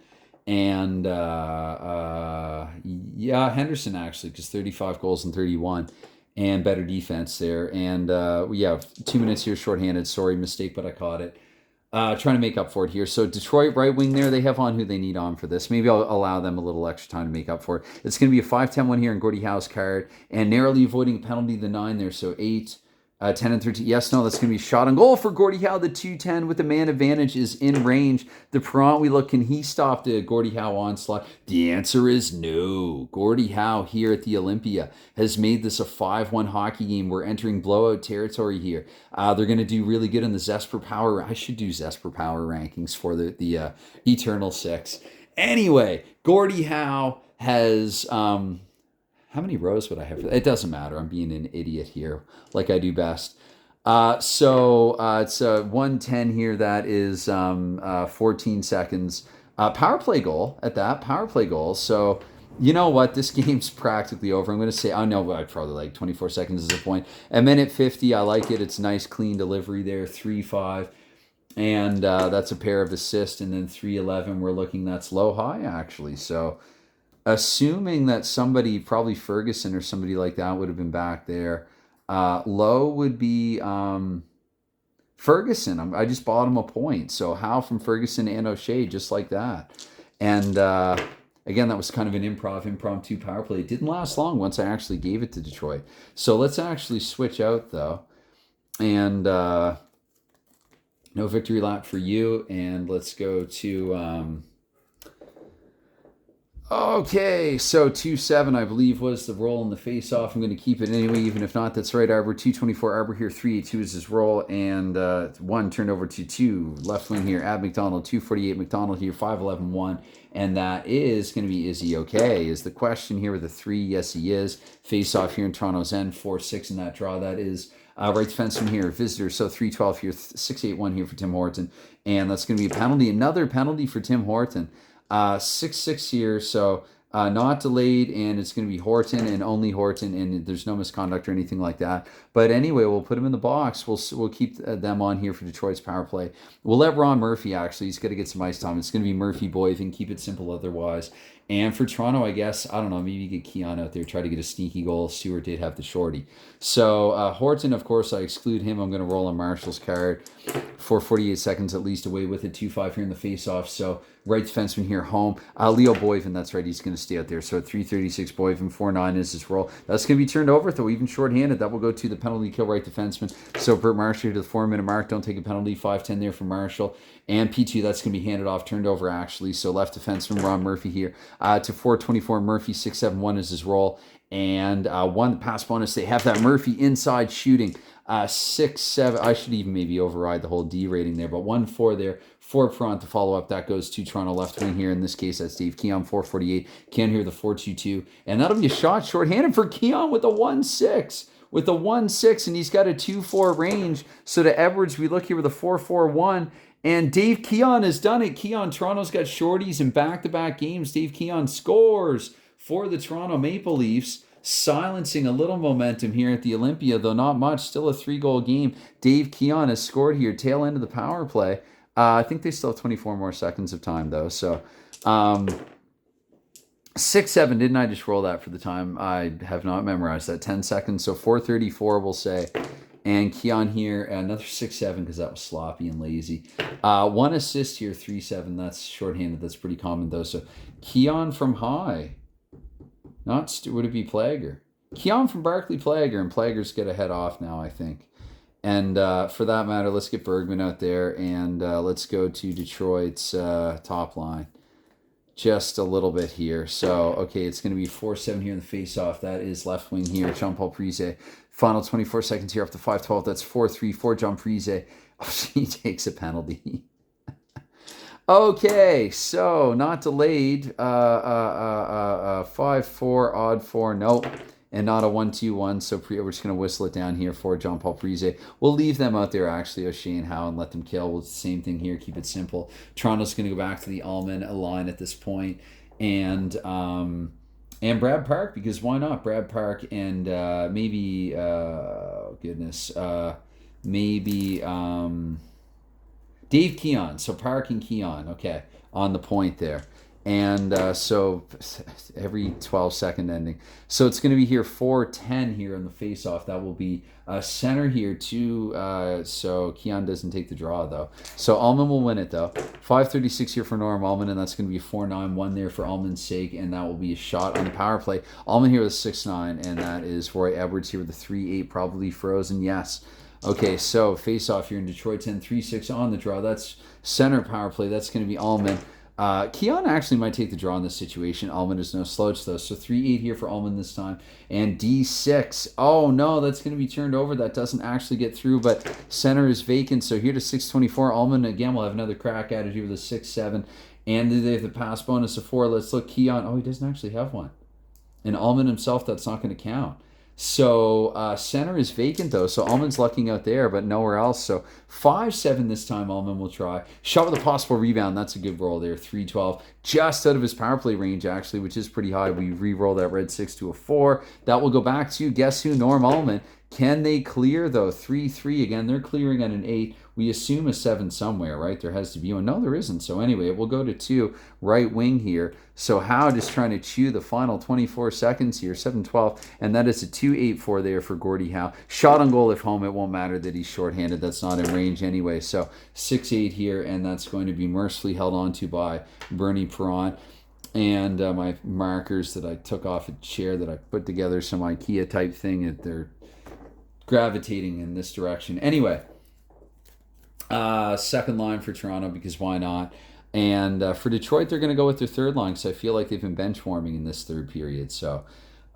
And Henderson actually, because 35 goals and 31. And better defense there. And 2 minutes here shorthanded. Sorry, mistake, but I caught it. Trying to make up for it here. So Detroit right wing there, they have on who they need on for this. Maybe I'll allow them a little extra time to make up for it. It's going to be a 5-10 one here in Gordie Howe's card. And narrowly avoiding a penalty, the 9 there. So 8, 10 and 13. Yes, no, that's going to be a shot on goal for Gordie Howe. The 2-10 with the man advantage is in range. The Perrant, we look, can he stop the Gordie Howe onslaught? The answer is no. Gordie Howe here at the Olympia has made this a 5-1 hockey game. We're entering blowout territory here. They're going to do really good in the Zesper Power. I should do Zesper Power rankings for the Eternal Six. Anyway, Gordie Howe has... how many rows would I have? It doesn't matter. I'm being an idiot here, like I do best. So it's 1:10 here. That is 14 seconds. Power play goal at that. Power play goal. So you know what? This game's practically over. I'm going to say, I know, I'd probably like 24 seconds is a point. A minute 50, I like it. It's nice, clean delivery there. 3-5. And that's a pair of assists. And then 3-11, we're looking, that's low-high, actually. So... assuming that somebody, probably Ferguson or somebody like that, would have been back there. Low would be Ferguson. I just bought him a point. So Howe from Ferguson and O'Shea, just like that. And again, that was kind of an impromptu power play. It didn't last long once I actually gave it to Detroit. So let's actually switch out, though. And no victory lap for you. And let's go to... okay, so 2-7, I believe, was the roll in the face-off. I'm going to keep it anyway, even if not. That's right, Arbor. 224 Arbor here. 382 is his roll. And 1 turned over to 2. Left wing here, Ab McDonald. 248 McDonald here. 511 1. And that is going to be, is he okay? Is the question here with the 3? Yes, he is. Face-off here in Toronto's end. 4-6 in that draw. That is right defenseman here. Visitor, so 312 here. 681 here for Tim Horton. And that's going to be a penalty. Another penalty for Tim Horton. 6-6 here, so not delayed, and it's going to be Horton and only Horton, and there's no misconduct or anything like that. But anyway, we'll put him in the box. We'll keep them on here for Detroit's power play. We'll let Ron Murphy, actually, he's got to get some ice time. It's going to be Murphy Boy, if he can keep it simple otherwise. And for Toronto, I guess, I don't know, maybe get Keon out there, try to get a sneaky goal. Stewart did have the shorty. So Horton, of course, I exclude him. I'm going to roll on Marshall's card for 48 seconds at least, away with it. 2-5 here in the face-off. So right defenseman here, home. Leo Boyven, that's right, he's going to stay out there. So at 3:36, Boyven, 4-9 is his roll. That's going to be turned over, though, even shorthanded. That will go to the penalty kill right defenseman. So Bert Marshall to the 4-minute mark. Don't take a penalty. 5-10 there for Marshall. And P2, that's going to be handed off, turned over, actually. So left defenseman, Ron Murphy here. To 4:24, Murphy, 6-7-1 is his roll. And one pass bonus, they have that Murphy inside shooting. 6-7. I should even maybe override the whole D rating there, but 1-4 there for Perron to follow up. That goes to Toronto left wing here. In this case, that's Dave Keon, 4:48. Keon here, the 4-2-2. And that'll be a shot shorthanded for Keon with a 1-6. With a 1-6, and he's got a 2-4 range. So to Edwards, we look here with a 4-4-1. And Dave Keon has done it. Keon, Toronto's got shorties in back-to-back games. Dave Keon scores for the Toronto Maple Leafs, silencing a little momentum here at the Olympia, though not much. Still a 3-goal game. Dave Keon has scored here, tail end of the power play. I think they still have 24 more seconds of time, though. So 6-7, didn't I just roll that for the time? I have not memorized that. 10 seconds, so 4:34 we'll say. And Keon here, another 6-7 because that was sloppy and lazy. 1 assist here, 3-7. That's shorthanded. That's pretty common, though. So Keon from high. Would it be Plager? Keon from Barclay Plager, and Plager's get a head off now, I think. And for that matter, let's get Bergman out there, and let's go to Detroit's top line. Just a little bit here. So, okay, it's going to be 4-7 here in the face-off. That is left wing here, Jean-Paul Parise. Final 24 seconds here up to 5:12. That's 4-3 for John Parise. Oh, he takes a penalty. Okay, so not delayed. 5-4, odd 4, nope. And not a 1-2-1, so we're just going to whistle it down here for John Paul Parise. We'll leave them out there, actually, O'Shea and Howe, and let them kill. We'll do the same thing here, keep it simple. Toronto's going to go back to the Allman line at this point. And Brad Park, because why not? Brad Park and maybe, maybe Dave Keon. So Park and Keon, okay, on the point there. And so every 12-second ending. So it's going to be here 4-10 here on the face-off. That will be center here too. So Keon doesn't take the draw, though. So Allman will win it, though. 5:36 here for Norm Allman, and that's going to be a 4-9-1 there for Allman's sake, and that will be a shot on the power play. Allman here with a 6-9, and that is Roy Edwards here with a 3-8, probably frozen. Yes. Okay, so face-off here in Detroit, 10-3-6 on the draw. That's center power play. That's going to be Allman. Keon actually might take the draw in this situation. Allman is no slouch, though. So 3-8 here for Allman this time. And D6. Oh, no, that's going to be turned over. That doesn't actually get through, but center is vacant. So here to 6:24. Allman, again, will have another crack at it here with a 6-7. And they have the pass bonus of 4. Let's look. Keon. Oh, he doesn't actually have one. And Allman himself, that's not going to count. So center is vacant, though. So Allman's lucking out there, but nowhere else. So 5-7 this time Allman will try. Shot with a possible rebound. That's a good roll there. 3-12. Just out of his power play range, actually, which is pretty high. We re-roll that red 6 to a 4. That will go back to, guess who? Norm Allman. Can they clear, though? 3-3. Again, they're clearing at an 8. We assume a 7 somewhere, right? There has to be one. No, there isn't. So anyway, it will go to 2, right wing here. So Howard is trying to chew the final 24 seconds here, 7-12, and that is a 2-8-4 there for Gordie Howe. Shot on goal if home. It won't matter that he's shorthanded. That's not in range anyway. So 6-8 here, and that's going to be mercifully held on to by Bernie Perron. And my markers that I took off a chair that I put together, some IKEA type thing, that they're gravitating in this direction. Anyway, second line for Toronto, because why not? And for Detroit, they're going to go with their third line, because I feel like they've been bench warming in this third period. So,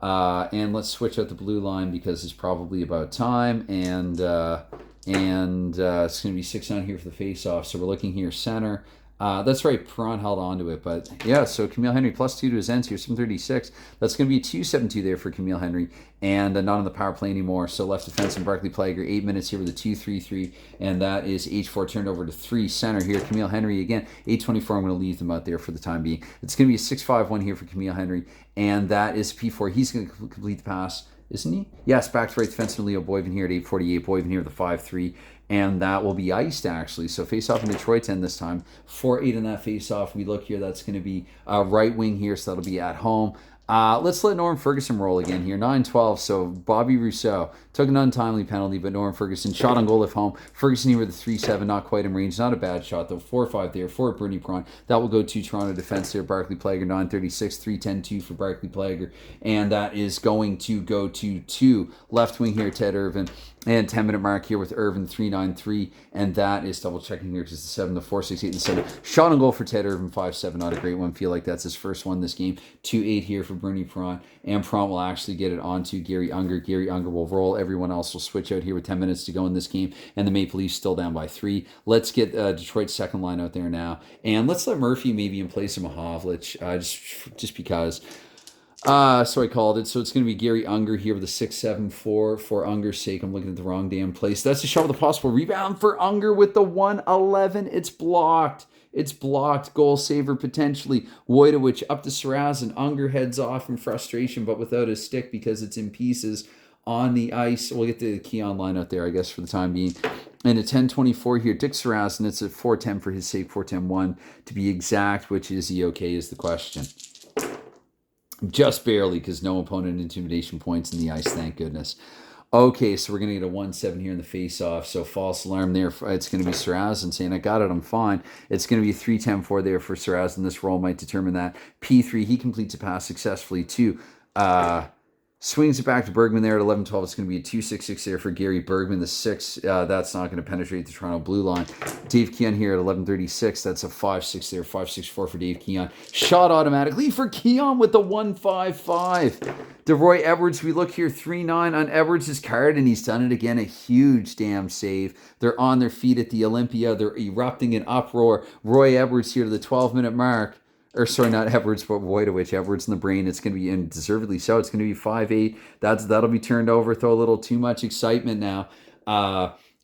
and let's switch out the blue line because it's probably about time. And it's going to be 6-9 here for the face-off. So we're looking here center. That's right, Perron held on to it. But yeah, so Camille Henry +2 to his ends here, 736. That's going to be a 2-7-2 there for Camille Henry. And not on the power play anymore. So left defense and Barclay Plager, 8 minutes here with a 2-3-3. And that is H4 turned over to 3 center here. Camille Henry again, 8:24. I'm going to leave them out there for the time being. It's going to be a 6-5-1 here for Camille Henry. And that is P4. He's going to complete the pass, isn't he? Yes, back to right defenseman Leo Boyven here at 8:48. Boyven here with a 5-3. and that will be iced, actually. So face-off in Detroit's end this time. 4-8 in that face-off. We look here, that's going to be right wing here, so that'll be at home. Let's let Norm Ferguson roll again here. 9-12, so Bobby Rousseau took an untimely penalty, but Norm Ferguson shot on goal if home. Ferguson here with a 3-7, not quite in range. Not a bad shot, though. 4-5 there for Bernie Prawn. That will go to Toronto defense there. Barclay Plager, 9-36, 3-10-2 for Barclay Plager. And that is going to go to 2. Left wing here, Ted Irvin. And 10-minute mark here with Irvin, 3-9-3. And that is double checking here because it's 7-4, 6-8, 7. Shot on goal for Ted Irvin, 5-7. Not a great one. Feel like that's his first one this game. 2-8 here for Bernie Prawn. And Prawn will actually get it onto Gary Unger. Gary Unger will roll. Everyone else will switch out here with 10 minutes to go in this game. And the Maple Leafs still down by 3. Let's get Detroit's second line out there now. And let's let Murphy maybe in place of Mahovlich, just because. So I called it. So it's going to be Gary Unger here with a 6-7-4 for Unger's sake. I'm looking at the wrong damn place. That's a shot with a possible rebound for Unger with the 1-11. It's blocked. It's blocked. Goal saver potentially. Wojtowicz up to Sarazin. Unger heads off in frustration, but without his stick because it's in pieces on the ice. We'll get the Keon line out there, I guess, for the time being. And a 10-24 here. Dick Sarazin, it's a 4-10 for his sake. 4-10-1 to be exact, which is he okay is the question. Just barely, because no opponent intimidation points in the ice, thank goodness. Okay, so we're going to get a 1-7 here in the face-off. So false alarm there. It's going to be Sarazin saying, I got it, I'm fine. It's going to be a 3-10-4 there for Sarazin. This roll might determine that. P3, he completes a pass successfully too. Swings it back to Bergman there at 11-12. It's going to be a 2-6-6 there for Gary Bergman. The 6, that's not going to penetrate the Toronto blue line. Dave Keon here at 11-36. That's a 5-6 there. 5-6-4 for Dave Keon. Shot automatically for Keon with the 1-5-5. DeRoy Edwards, we look here, 3-9 on Edwards' card, and he's done it again. A huge damn save. They're on their feet at the Olympia. They're erupting in uproar. Roy Edwards here to the 12-minute mark. Or sorry, not Edwards, but Wojtowicz. Edwards in the brain. It's going to be, and deservedly so, it's going to be 5-8. That'll be turned over. Throw a little too much excitement now.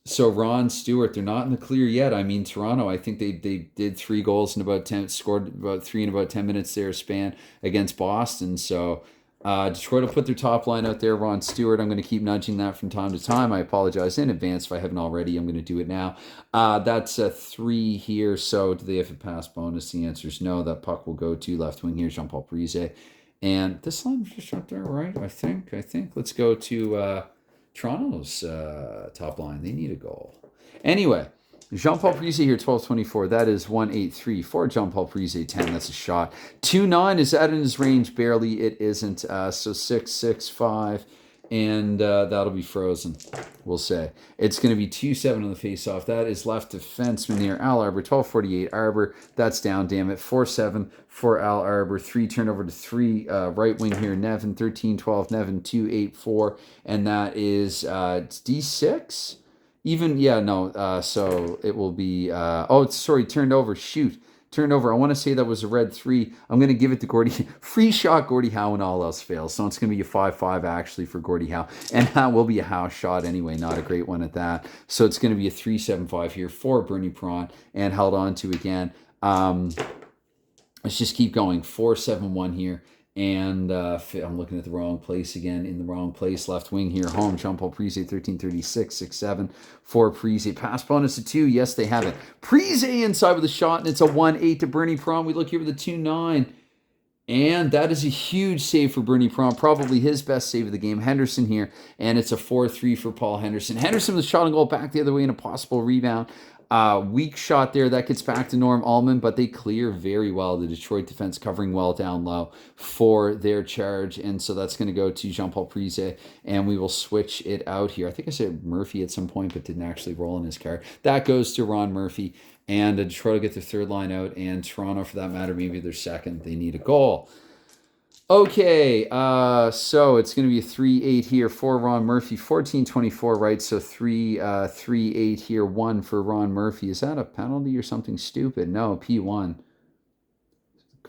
So Ron Stewart, they're not in the clear yet. I mean, Toronto, I think they did 3 goals in about 10, scored about 3 in about 10 minutes there span against Boston. So Detroit will put their top line out there. Ron Stewart, I'm going to keep nudging that from time to time. I apologize in advance if I haven't already. I'm going to do it now. That's a 3 here. So do they have a pass bonus? The answer is no. That puck will go to left wing here, Jean-Paul Parise. And this line is just up there, right? I think. Let's go to Toronto's top line. They need a goal. Anyway, Jean-Paul Parise here, 12-24. That is 1-8-3 for Jean-Paul Parise, 10. That's a shot. 2-9 is out in his range. Barely. It isn't. So 6-6-5. And that'll be frozen, we'll say. It's going to be 2-7 on the face-off. That is left defenseman here, Al Arbour, 12-48. Arbour, that's down, damn it. 4-7 for Al Arbour. 3 turnover to 3. Right wing here, Nevin, 13-12. Nevin, 2-8-4. And that is D6? Even, yeah, no. So it will be, turned over. Shoot. Turned over. I want to say that was a red 3. I'm going to give it to Gordie. Free shot, Gordie Howe, and all else fails. So it's going to be a 5-5 actually for Gordie Howe. And that will be a Howe shot anyway. Not a great one at that. So it's going to be a 3-7-5 here for Bernie Prawn. And held on to again. Let's just keep going. 4-7-1 here. And I'm looking at the wrong place again. In the wrong place. Left wing here. Home. Jean-Paul Parise, 13-36. 6-7 for Parise. Pass bonus to 2. Yes, they have it. Parise inside with a shot. And it's a 1-8 to Bernie Prawn. We look here with a 2-9. And that is a huge save for Bernie Prawn. Probably his best save of the game. Henderson here. And it's a 4-3 for Paul Henderson. Henderson with a shot and goal back the other way in a possible rebound. Weak shot there. That gets back to Norm Allman, but they clear very well. The Detroit defense covering well down low for their charge. And so that's going to go to Jean-Paul Parise, and we will switch it out here. I think I said Murphy at some point, but didn't actually roll in his card. That goes to Ron Murphy, and Detroit will get their third line out, and Toronto, for that matter, maybe their second. They need a goal. Okay, so it's going to be a 3-8 here for Ron Murphy. 14-24, right? So 3-8 here. 1 for Ron Murphy. Is that a penalty or something stupid? No, P1.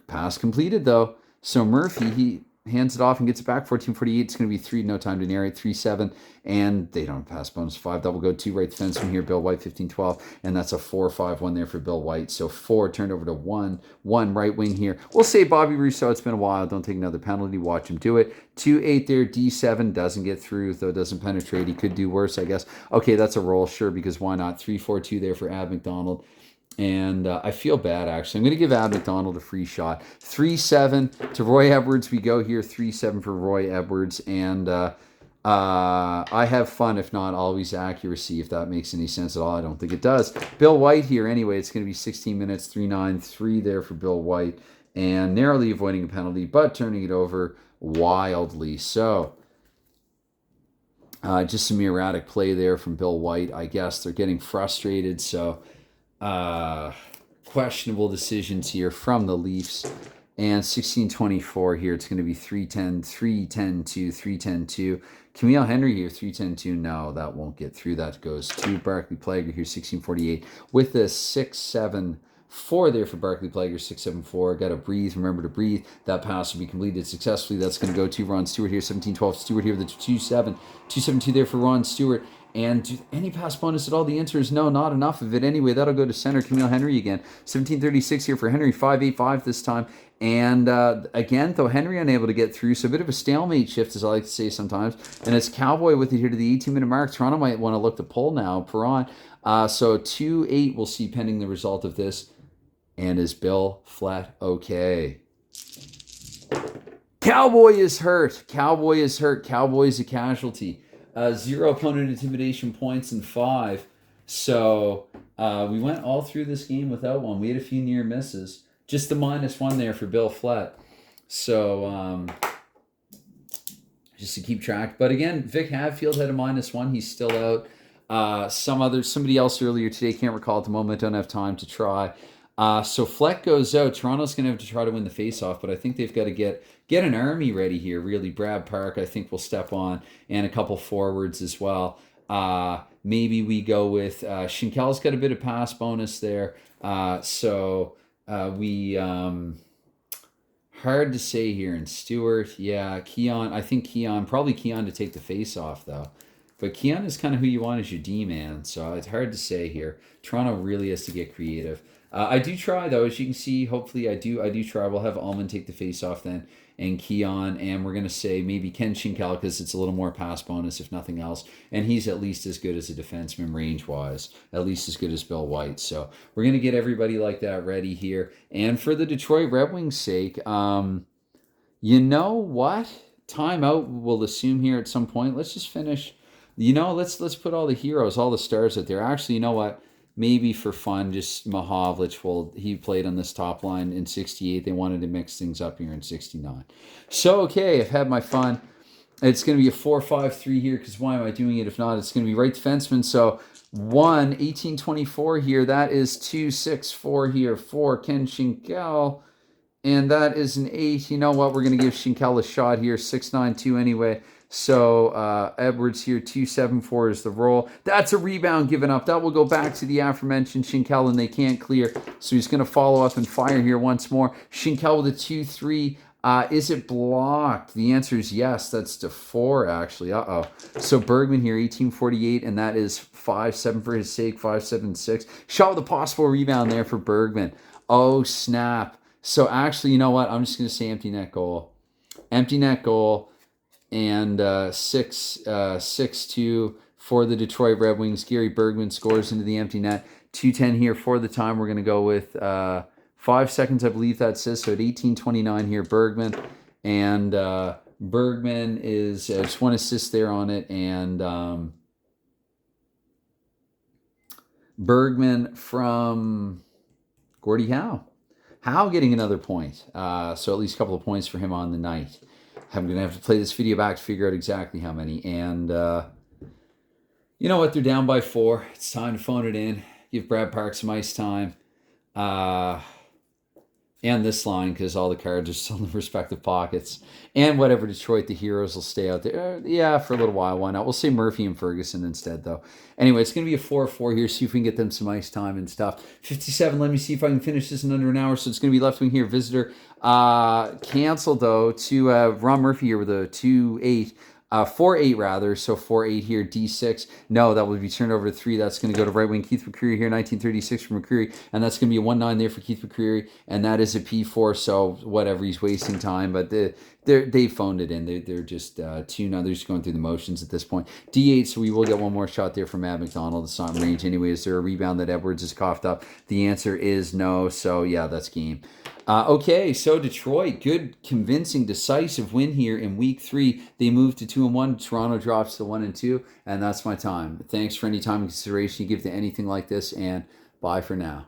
Pass completed, though. So Murphy, hands it off and gets it back. 14:48. It's going to be 3. No time to narrate. 3-7. And they don't pass bonus 5. Double go 2 right defenseman here. Bill White 15-12. And that's a 4-5-1 there for Bill White. So 4 turned over to 1. 1 right wing here. We'll say Bobby Rousseau. It's been a while. Don't take another penalty. Watch him do it. 2-8 there. D7 doesn't get through, though doesn't penetrate. He could do worse, I guess. Okay, that's a roll. Sure, because why not? 3-4-2 there for Ab McDonald. And I feel bad, actually. I'm going to give Ab McDonald a free shot. 3-7 to Roy Edwards. We go here. 3-7 for Roy Edwards. And I have fun, if not always accuracy, if that makes any sense at all. I don't think it does. Bill White here, anyway. It's going to be 16 minutes. 3-9-3 there for Bill White. And narrowly avoiding a penalty, but turning it over wildly. So just some erratic play there from Bill White. I guess they're getting frustrated, so... questionable decisions here from the Leafs. And 16:24 here. It's going to be 3-10, 3-10-2, 3-10-2. Camille Henry here, 3-10-2. No, that won't get through. That goes to Barclay Plager here, 16:48 with a 6-7-4 there for Barclay Plager, 6-7-4. Got to breathe. Remember to breathe. That pass will be completed successfully. That's going to go to Ron Stewart here, 17-12. Stewart here with the 2-7. 2-7-2 there for Ron Stewart. And any pass bonus at all? The answer is no, not enough of it. Anyway, that'll go to center. Camille Henry again. 17:36 here for Henry. 5-8-5 this time. And again, though, Henry unable to get through. So a bit of a stalemate shift, as I like to say sometimes. And it's Cowboy with it here to the 18-minute mark. Toronto might want to look to pull now. Perron. So 2-8 we'll see pending the result of this. And is Bill flat okay? Cowboy is hurt. Cowboy is hurt. Cowboy's a casualty. 0 opponent intimidation points and 5. So we went all through this game without one. We had a few near misses. Just the -1 there for Bill Flat. So just to keep track. But again, Vic Hadfield had a -1. He's still out. Somebody else earlier today, can't recall at the moment, don't have time to try. So Fleck goes out. Toronto's going to have to try to win the faceoff, but I think they've got to get an army ready here, really. Brad Park, I think, will step on, and a couple forwards as well. Maybe we go with Schinkel's got a bit of pass bonus there. Hard to say here. And Stewart, yeah, Keon. I think probably Keon to take the faceoff, though. But Keon is kind of who you want as your D-man, so it's hard to say here. Toronto really has to get creative. I do try, though, as you can see. Hopefully I do try. We'll have Allman take the face-off then, and Keon, and we're going to say maybe Ken Schinkel, because it's a little more pass bonus, if nothing else. And he's at least as good as a defenseman range-wise, at least as good as Bill White. So we're going to get everybody like that ready here. And for the Detroit Red Wings' sake, you know what? Timeout we'll assume here at some point. Let's just finish. Let's put all the heroes, all the stars out there. Actually, you know what? Maybe for fun, just Mahovlich, he played on this top line in 68. They wanted to mix things up here in 69. So, okay, I've had my fun. It's going to be a 4-5-3 here, because why am I doing it? If not, it's going to be right defenseman. So 18-24 here. That is 2-6-4 here for Ken Schinkel. And that is an 8. You know what? We're going to give Schinkel a shot here. 6-9-2 anyway. So Edwards here, 2-7-4 is the roll. That's a rebound given up. That will go back to the aforementioned Schinkel, and they can't clear. So he's going to follow up and fire here once more. Schinkel with a 2-3. Is it blocked? The answer is yes. That's to 4, actually. So Bergman here, 18-48, and that is 5-7 for his sake, 5-7-6. Shot with a possible rebound there for Bergman. Oh, snap. So actually, you know what? I'm just going to say empty net goal. Empty net goal. And 6-2 for the Detroit Red Wings. Gary Bergman scores into the empty net. 2:10 here for the time. We're going to go with 5 seconds, I believe that says. So at 18:29 here, Bergman. And Bergman is just 1 assist there on it. And Bergman from Gordie Howe. Howe getting another point. So at least a couple of points for him on the night. I'm going to have to play this video back to figure out exactly how many. And you know what? They're down by 4. It's time to phone it in. Give Brad Park some ice time. And this line, because all the cards are still in the respective pockets. And whatever Detroit, the Heroes will stay out there. Yeah, for a little while. Why not? We'll say Murphy and Ferguson instead, though. Anyway, it's going to be a 4-4 here. See if we can get them some ice time and stuff. 57, let me see if I can finish this in under an hour. So it's going to be left wing here. Visitor canceled, though, to Ron Murphy here with a 2-8. 4-8 rather, so 4-8 here, D6. No, that would be turned over to 3. That's going to go to right wing Keith McCreary here, 1936 for McCreary, and that's going to be a 1-9 there for Keith McCreary, and that is a P4, so whatever, he's wasting time, but they phoned it in. They're just two now. They're just going through the motions at this point. D8, so we will get one more shot there from Matt McDonald. It's not in range anyway. Is there a rebound that Edwards has coughed up? The answer is no, so yeah, that's game. Okay, so Detroit, good, convincing, decisive win here in week 3. They moved to 2-1. Toronto drops to 1-2, and that's my time. Thanks for any time and consideration you give to anything like this, and bye for now.